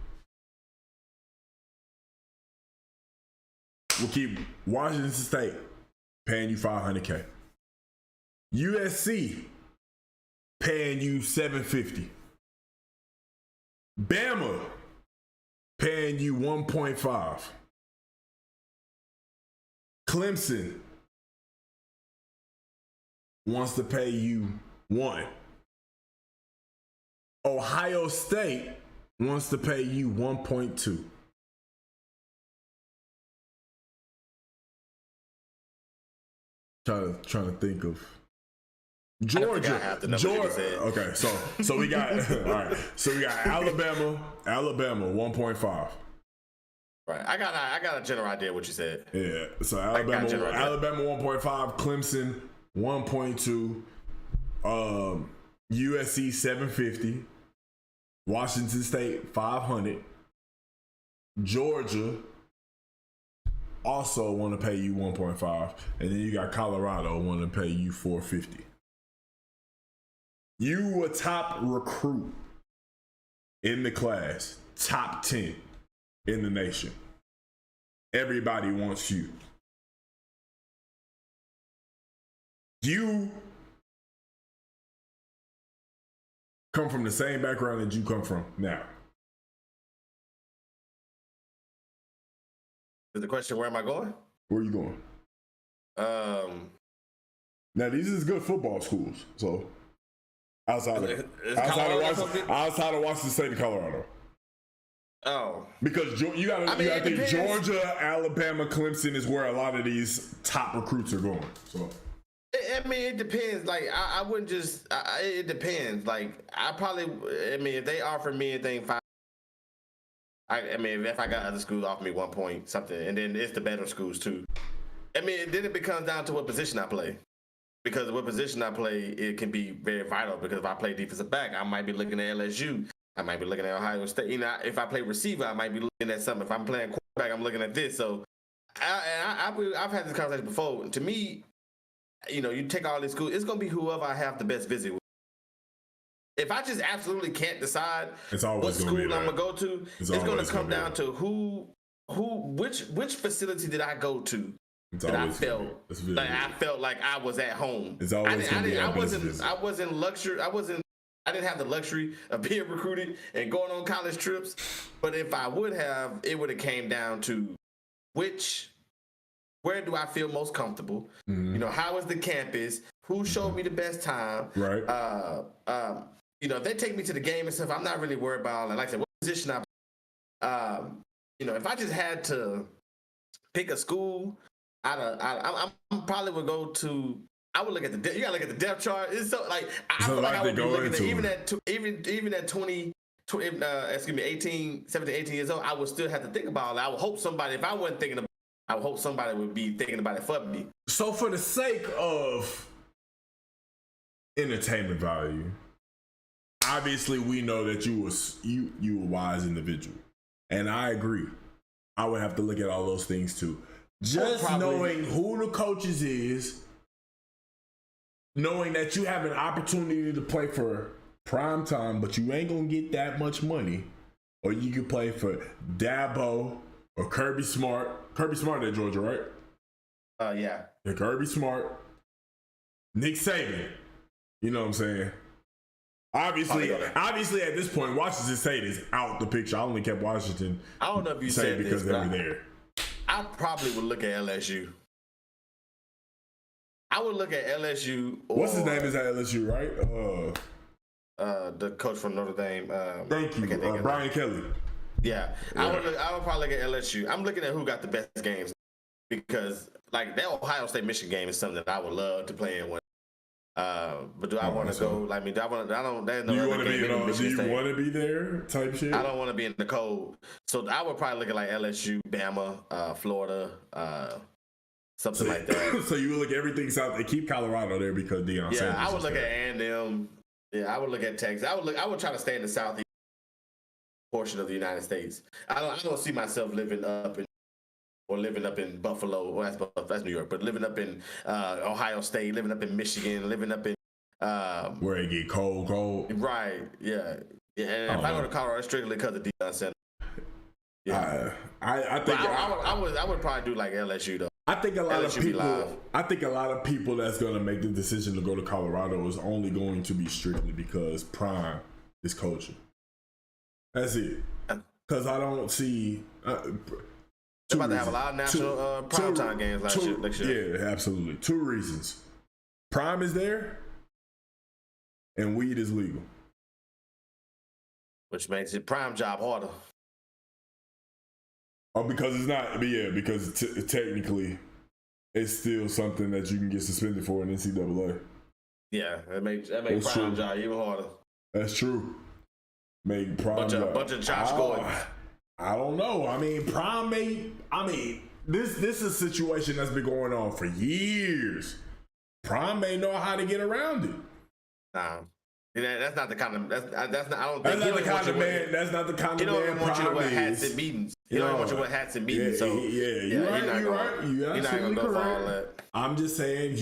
We'll keep Washington State paying you $500K. USC paying you $750. Bama paying you $1.5. Clemson wants to pay you $1. Ohio State wants to pay you $1.2. Trying to think of Georgia. Okay, so we got all right. So we got Alabama 1.5. Right. I got a general idea of what you said. Yeah. So Alabama 1.5, Clemson 1.2, USC 750, Washington State 500, Georgia also want to pay you 1.5, and then you got Colorado want to pay you 450. You a top recruit in the class, top 10 in the nation. Everybody wants you. You come from the same background that you come from now. Is the question, where am I going? Where are you going? Now these is good football schools. So outside of Washington State and Colorado. Oh, because you gotta think Georgia, Alabama, Clemson is where a lot of these top recruits are going. So I mean, it depends. Like, I wouldn't just. It depends. Like, I probably. I mean, if they offer me anything, fine. I mean, if I got other schools offer me 1 point something, and then it's the better schools too. I mean, then it becomes down to what position I play. Because what position I play, it can be very vital. Because if I play defensive back, I might be looking at LSU. I might be looking at Ohio State. You know, if I play receiver, I might be looking at something. If I'm playing quarterback, I'm looking at this. So, I've had this conversation before. To me, you know, you take all these schools, it's going to be whoever I have the best visit with. If I just absolutely can't decide what school I'm going to go to, it's going to come down to which facility did I go to that I felt like I was at home. I didn't have the luxury of being recruited and going on college trips, but if I would have, it would have came down to where do I feel most comfortable? Mm-hmm. You know, how is the campus? Who showed me the best time? Right. You know, if they take me to the game and stuff, I'm not really worried about, like I said, what position you know, if I just had to pick a school, I probably would go to. I would look at you gotta look at the depth chart. It's so like I feel like I would be looking at even at 18, 17, 18 years old, I would still have to think about it. I would hope somebody, if I wasn't thinking about it, I would hope somebody would be thinking about it for me. So for the sake of entertainment value, obviously we know that you a wise individual. And I agree. I would have to look at all those things too. Just knowing who the coaches is, knowing that you have an opportunity to play for prime time, but you ain't gonna get that much money, or you can play for Dabo or Kirby Smart. Kirby Smart at Georgia, right? Yeah. Kirby Smart, Nick Saban. You know what I'm saying? Obviously, at this point, Washington State is out the picture. I only kept Washington. I don't know if you said because this, they were there. I probably would look at LSU. I would look at LSU. What's his name is at LSU, right? The coach from Notre Dame. Thank you, Brian Kelly. Yeah. I would probably look at LSU. I'm looking at who got the best games, because like that Ohio State Michigan game is something that I would love to play in one. But do I want to go? Like, do you want to be there? Type shit. I don't want to be in the cold. So I would probably look at like LSU, Bama, Florida, something like that. So you would look at everything south and keep Colorado there because Deion. Yeah, I would look at A&M. Yeah, I would look at Texas. I would try to stay in the southeast portion of the United States. I don't see myself living up in Buffalo. Well, that's New York, but living up in Ohio State, living up in Michigan, living up in where it get cold. Right. Yeah. And if I go to Colorado, it's strictly because of Deion Center. Yeah. I would probably do like LSU though. I think a lot of people that's going to make the decision to go to Colorado is only going to be strictly because Prime is coaching. That's it. Because I don't see. They're about to have a lot of national primetime games next year. Yeah, absolutely. 2 reasons. Prime is there, and weed is legal. Which makes it prime job harder. Oh, because it's not. But yeah, because technically, it's still something that you can get suspended for in NCAA. Yeah, that makes prime job even harder. That's true. Make prime job. Bunch of Josh Gordon. I don't know. I mean, this is a situation that's been going on for years. Prime may know how to get around it. That's not the kind of. That's not. I don't think that's not the kind of man. That's not the kind of man. He don't want you to wear hats at meetings. He don't want you to wear hats and meetings. So you're right. You're absolutely go correct. for all that. I'm just saying,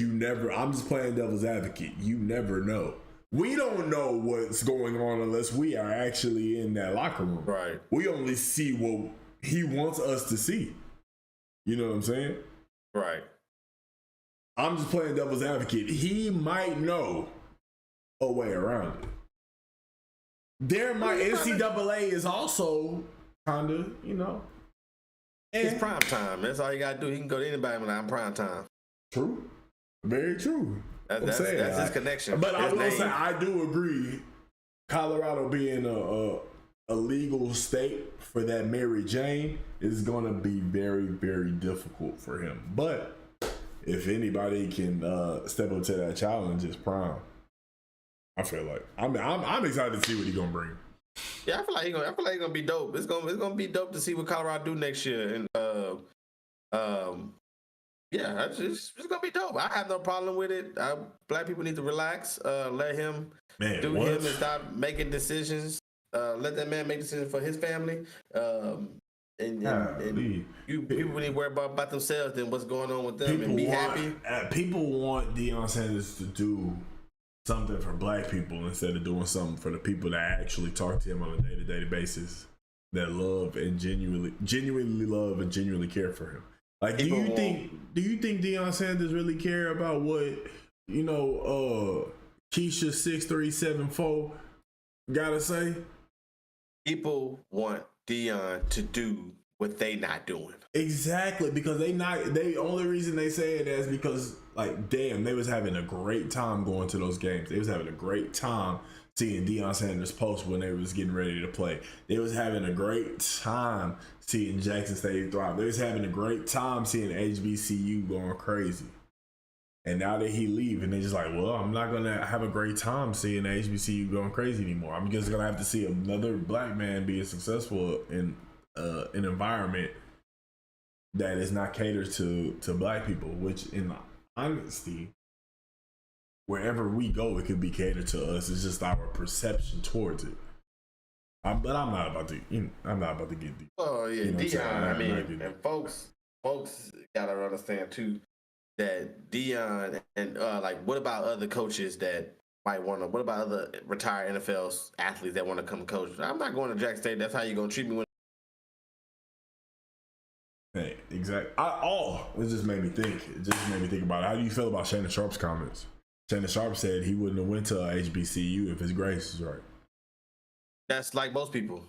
I'm just playing devil's advocate. You never know. We don't know what's going on unless we are actually in that locker room. Right. We only see what he wants us to see. You know what I'm saying? Right. I'm just playing devil's advocate. He might know a way around it. NCAA is also kind of, It's prime time. That's all you gotta do. He can go to anybody when I'm prime time. True. Very true. That's his connection. But I will say, I do agree, Colorado being a legal state for that Mary Jane is going to be very, very difficult for him. But if anybody can step up to that challenge, it's Prime. I feel like I'm excited to see what he's gonna bring. Yeah, I feel like he's gonna be dope. It's gonna be dope to see what Colorado do next year. And yeah, it's gonna be dope. I have no problem with it. Black people need to relax. Let him him and stop making decisions. Let that man make decisions for his family. And people need to worry about themselves and what's going on with them and be happy. People want Deion Sanders to do something for black people instead of doing something for the people that actually talk to him on a day-to-day basis, that love and genuinely love and genuinely care for him. Like, do you think Deion Sanders really care about what Keisha 6374 gotta say? People want Deion to do what they not doing. Exactly, because they only reason they say it is because, like, damn, they was having a great time going to those games. They was having a great time seeing Deion Sanders post when they was getting ready to play. They was having a great time seeing Jackson State thrive. They was having a great time seeing HBCU going crazy. And now that he leave, and they're just like, well, I'm not gonna have a great time seeing the HBCU going crazy anymore. I'm just gonna have to see another black man being successful in an environment that is not catered to black people, which in honesty, wherever we go, it could be catered to us. It's just our perception towards it. But I'm not about to get deep. Oh yeah, Deion. And folks gotta understand too that Deion and like, what about other coaches that might want to? What about other retired NFL athletes that want to come coach? I'm not going to Jackson State. That's how you gonna treat me when. Hey, exactly. It just made me think. It just made me think about it. How do you feel about Shannon Sharp's comments? Shannon Sharp said he wouldn't have went to HBCU if his grades is right. That's like most people.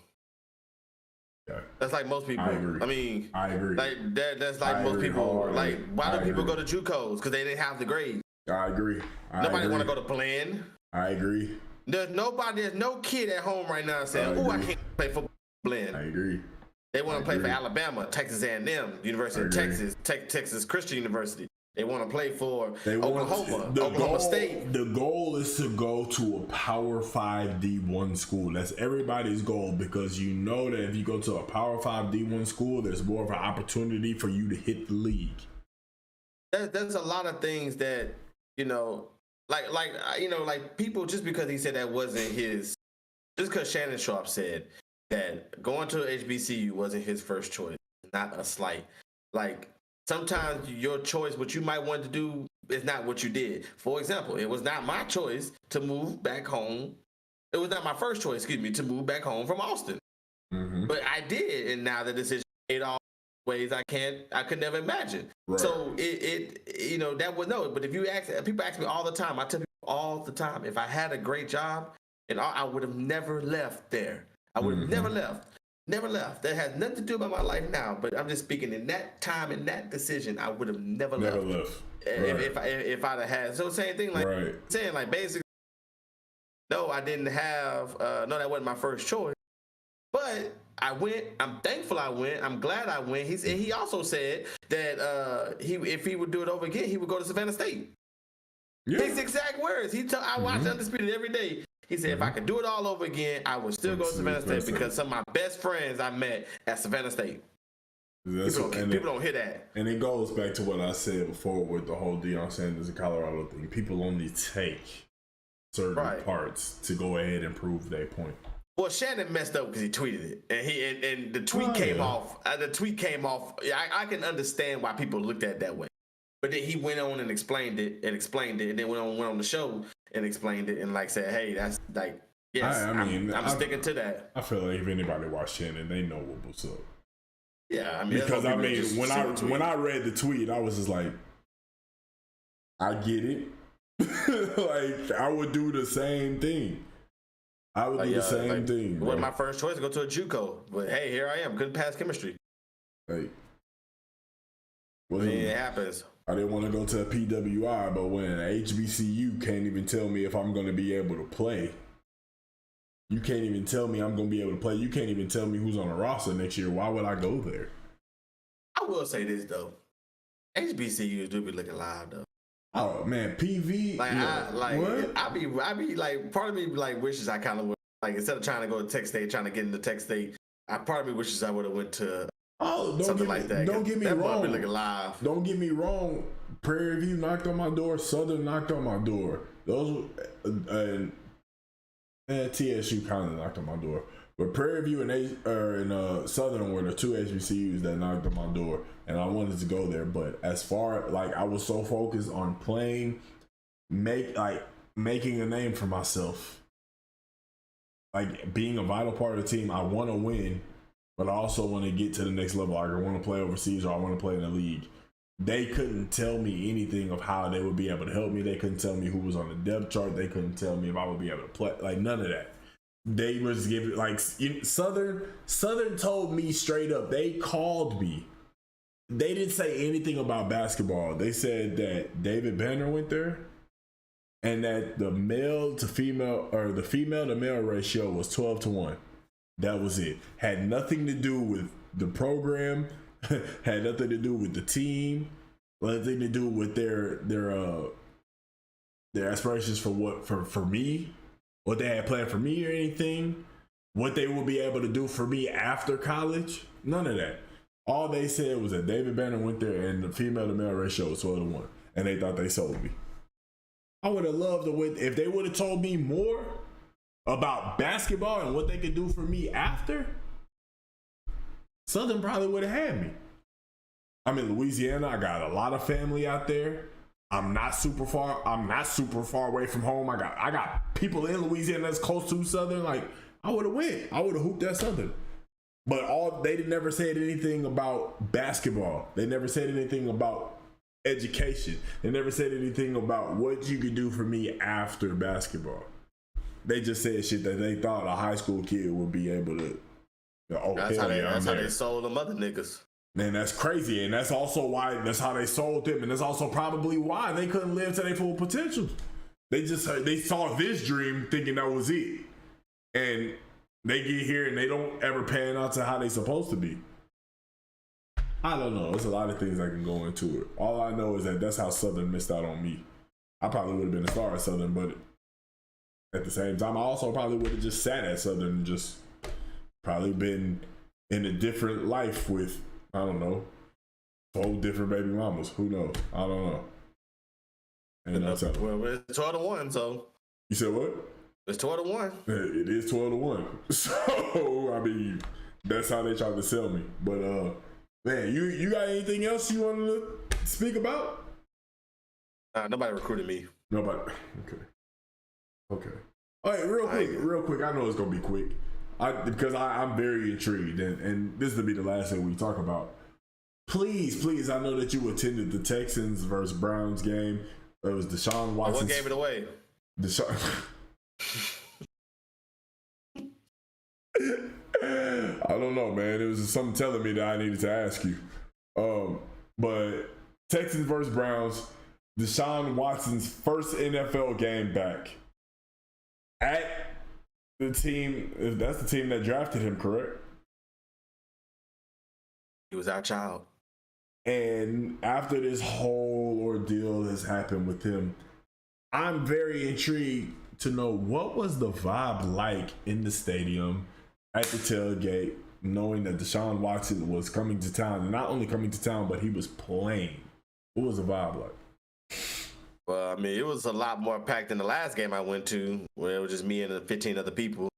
Yeah. That's like most people. I agree. I mean, I agree. Like that's like most people. Like, why do people go to JUCOs? Because they didn't have the grades. I agree. Nobody want to go to Blinn. I agree. There's no kid at home right now saying, "Oh, I can't play for Blinn." I agree. They want to play for Alabama, Texas A&M, University of Texas, Texas Christian University. They want to play for Oklahoma State. The goal is to go to a Power 5 D1 school. That's everybody's goal, because you know that if you go to a Power 5 D1 school, there's more of an opportunity for you to hit the league. There's a lot of things that, like people, just because he said that wasn't his, just because Shannon Sharp said that going to HBCU wasn't his first choice, not a slight. Like, sometimes your choice, what you might want to do, is not what you did. For example, it was not my choice to move back home. It was not my first choice, to move back home from Austin. Mm-hmm. But I did, and now the decision made all ways I could never imagine. Right. So that was no. But if you people ask me all the time, I tell people all the time, if I had a great job, and I would have never left there. I would have never left. Never left. That has nothing to do about my life now, but I'm just speaking in that time, in that decision, I would have never left. If I'd have had. So same thing, like saying, like, basically, no, I didn't have, no, that wasn't my first choice. But I went. I'm thankful I went. I'm glad I went. He also said that if he would do it over again, he would go to Savannah State. Yeah. His exact words. I watch Undisputed every day. He said, if I could do it all over again, I would still go to Savannah State, because some of my best friends I met at Savannah State. People don't hear that. And it goes back to what I said before with the whole Deion Sanders and Colorado thing. People only take certain parts to go ahead and prove their point. Well, Shannon messed up because he tweeted it, and the tweet came off. The tweet came off. I can understand why people looked at it that way, but then he went on and explained it, and then went on the show and explained it, and like said, "Hey, that's like, yes, I'm sticking to that." I feel like if anybody watched Shannon, they know what was up. Yeah, I mean, because when I read the tweet, I was just like, I get it. Like I would do the same thing. I would do the same thing. It wasn't my first choice to go to a JUCO, but hey, here I am. Couldn't pass chemistry. Like, it happens. I didn't want to go to a PWI, but when HBCU can't even tell me if I'm going to be able to play. You can't even tell me I'm going to be able to play. You can't even tell me who's on the roster next year. Why would I go there? I will say this though, HBCUs do be looking live though. Oh man, PV. I be like, part of me like wishes I kind of would, like, instead of trying to go to Tech State, trying to get into Tech State, part of me wishes I would have went to something like that. Don't get me wrong. Be looking live. Don't get me wrong. Prairie View knocked on my door. Southern knocked on my door. Those and TSU kind of knocked on my door. But Prairie View and Southern were the two HBCUs that knocked on my door, and I wanted to go there. But as far like I was so focused on playing, making a name for myself, like being a vital part of the team. I want to win, but I also want to get to the next level. Like I want to play overseas or I want to play in the league. They couldn't tell me anything of how they would be able to help me. They couldn't tell me who was on the depth chart. They couldn't tell me if I would be able to play. Like none of that. They was giving like Southern told me straight up. They called me. They didn't say anything about basketball. They said that David Banner went there, and that the male to female or the female to male ratio was 12-1. That was it. Had nothing to do with the program. Had nothing to do with the team. Nothing to do with their aspirations for me. What they had planned for me or anything, what they would be able to do for me after college, none of that. All they said was that David Banner went there and the female to male ratio was 12-1, and they thought they sold me. I would have loved to win if they would have told me more about basketball and what they could do for me after. Southern probably would have had me. I'm in Louisiana. I got a lot of family out there. I'm not super far away from home. I got people in Louisiana that's close to Southern. Like I would have went. I would have hooped at Southern. But they never said anything about basketball. They never said anything about education. They never said anything about what you could do for me after basketball. They just said shit that they thought a high school kid would be able to. That's how they sold them other niggas. Man, that's crazy, and that's also that's how they sold them, and that's also probably why they couldn't live to their full potential. They saw this dream thinking that was it, and they get here and they don't ever pan out to how they supposed to be. I don't know. There's a lot of things that can go into it. All I know is that that's how Southern missed out on me. I probably would have been a star at Southern, but at the same time, I also probably would have just sat at Southern and just probably been in a different life with, I don't know, 4 different baby mamas. Who knows? I don't know. Ain't no telling. Well, it's 12-1, so. You said what? It's 12-1. It is 12-1. So, I mean, that's how they tried to sell me. But, man, you got anything else you wanted to speak about? Nobody recruited me. Nobody. Okay. All right, real quick. I know it's going to be quick. Because I'm very intrigued, and this will be the last thing we talk about. Please, I know that you attended the Texans versus Browns game. It was Deshaun Watson. What gave it away? I don't know, man. It was just something telling me that I needed to ask you. But Texans versus Browns, Deshaun Watson's first NFL game back at the team. That's the team that drafted him, correct? He was our child. And after this whole ordeal has happened with him, I'm very intrigued to know what was the vibe like in the stadium at the tailgate, knowing that Deshaun Watson was coming to town, and not only coming to town, but he was playing. What was the vibe like? Well, I mean, it was a lot more packed than the last game I went to, where it was just me and 15 other people.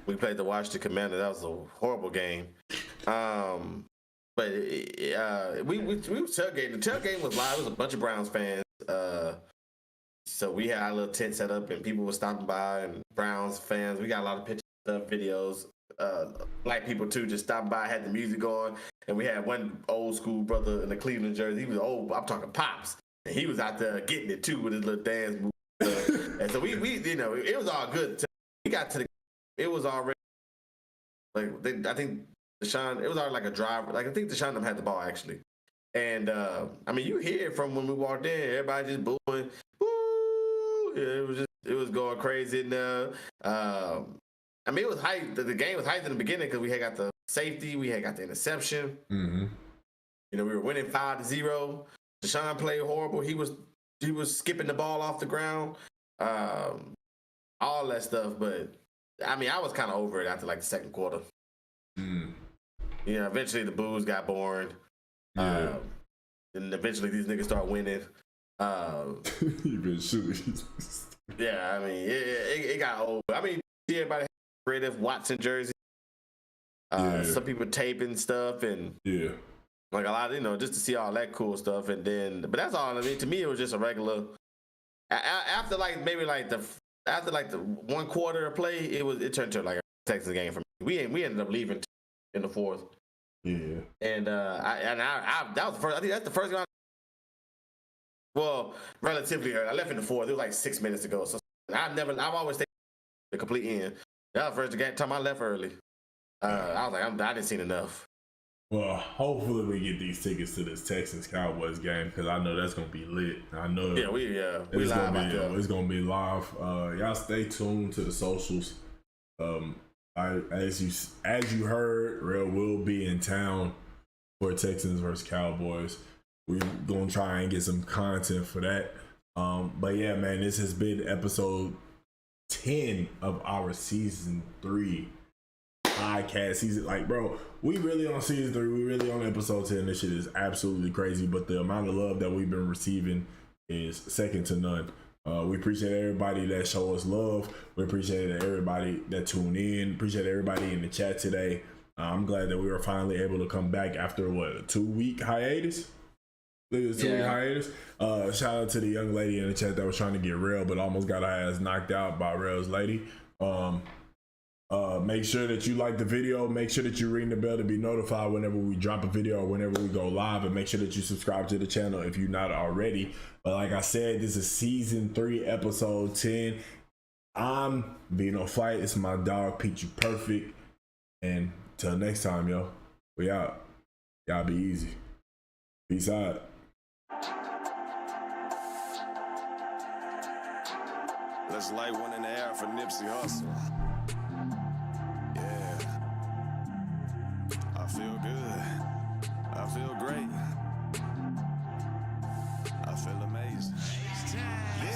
We played the Washington Commanders. That was a horrible game. But we tailgated. The tailgate was live. It was a bunch of Browns fans. So we had our little tent set up, and people were stopping by, and Browns fans. We got a lot of pictures, stuff, videos. Black people too, just stopped by, had the music going, and we had one old school brother in the Cleveland jersey. He was old. I'm talking pops, and he was out there getting it too with his little dance move. And so we it was all good. We got to the. It was already like I think Deshaun. It was already like a drive. Like I think Deshaun had the ball actually, and I mean you hear it from when we walked in. Everybody just booing, boo. It was going crazy in there. I mean, it was hyped. The game was hyped in the beginning because we had got the safety, we had got the interception. Mm-hmm. You know, we were winning 5-0. Deshaun played horrible. He was skipping the ball off the ground, all that stuff. But I mean, I was kind of over it after like the second quarter. Mm. You know, eventually the boos got boring. Yeah. And eventually these niggas start winning. You've been shooting. Yeah, I mean, it got old. I mean, everybody had creative Watson jersey. Some people taping stuff and like a lot of, just to see all that cool stuff. And then, but that's all. I mean, to me, it was just a regular. After like maybe like the one quarter of play, it turned to like a Texas game for me. We ended up leaving in the fourth. Yeah. And that was the first. I think that's the first game. Well, relatively early. I left in the fourth. It was like 6 minutes ago. So I've always taken the complete end. That was the first time I left early. I was like, I didn't see enough. Well, hopefully we get these tickets to this Texans Cowboys game because I know that's gonna be lit. I know. Yeah, we it's live gonna out be. there. It's gonna be live. Y'all stay tuned to the socials. As you heard, Real will be in town for Texans versus Cowboys. We're gonna try and get some content for that. But yeah, man, this has been episode 10 of our season 3 podcast season. Like, bro, we really on season 3. We really on episode 10. This shit is absolutely crazy. But the amount of love that we've been receiving is second to none. We appreciate everybody that show us love. We appreciate everybody that tuned in. Appreciate everybody in the chat today. I'm glad that we were finally able to come back after a 2-week hiatus. It was a 2-week hiatus. Shout out to the young lady in the chat that was trying to get Rail, but almost got her ass knocked out by Rail's lady. Make sure that you like the video. Make sure that you ring the bell to be notified whenever we drop a video or whenever we go live, and make sure that you subscribe to the channel if you're not already. But like I said, this is season 3, episode 10. I'm Vino Fight. It's my dog Peachy Perfect. And till next time, yo, we out. Y'all be easy. Peace out. Let's light one in the air for Nipsey Hussle. Yeah. I feel good. I feel great. I feel amazing.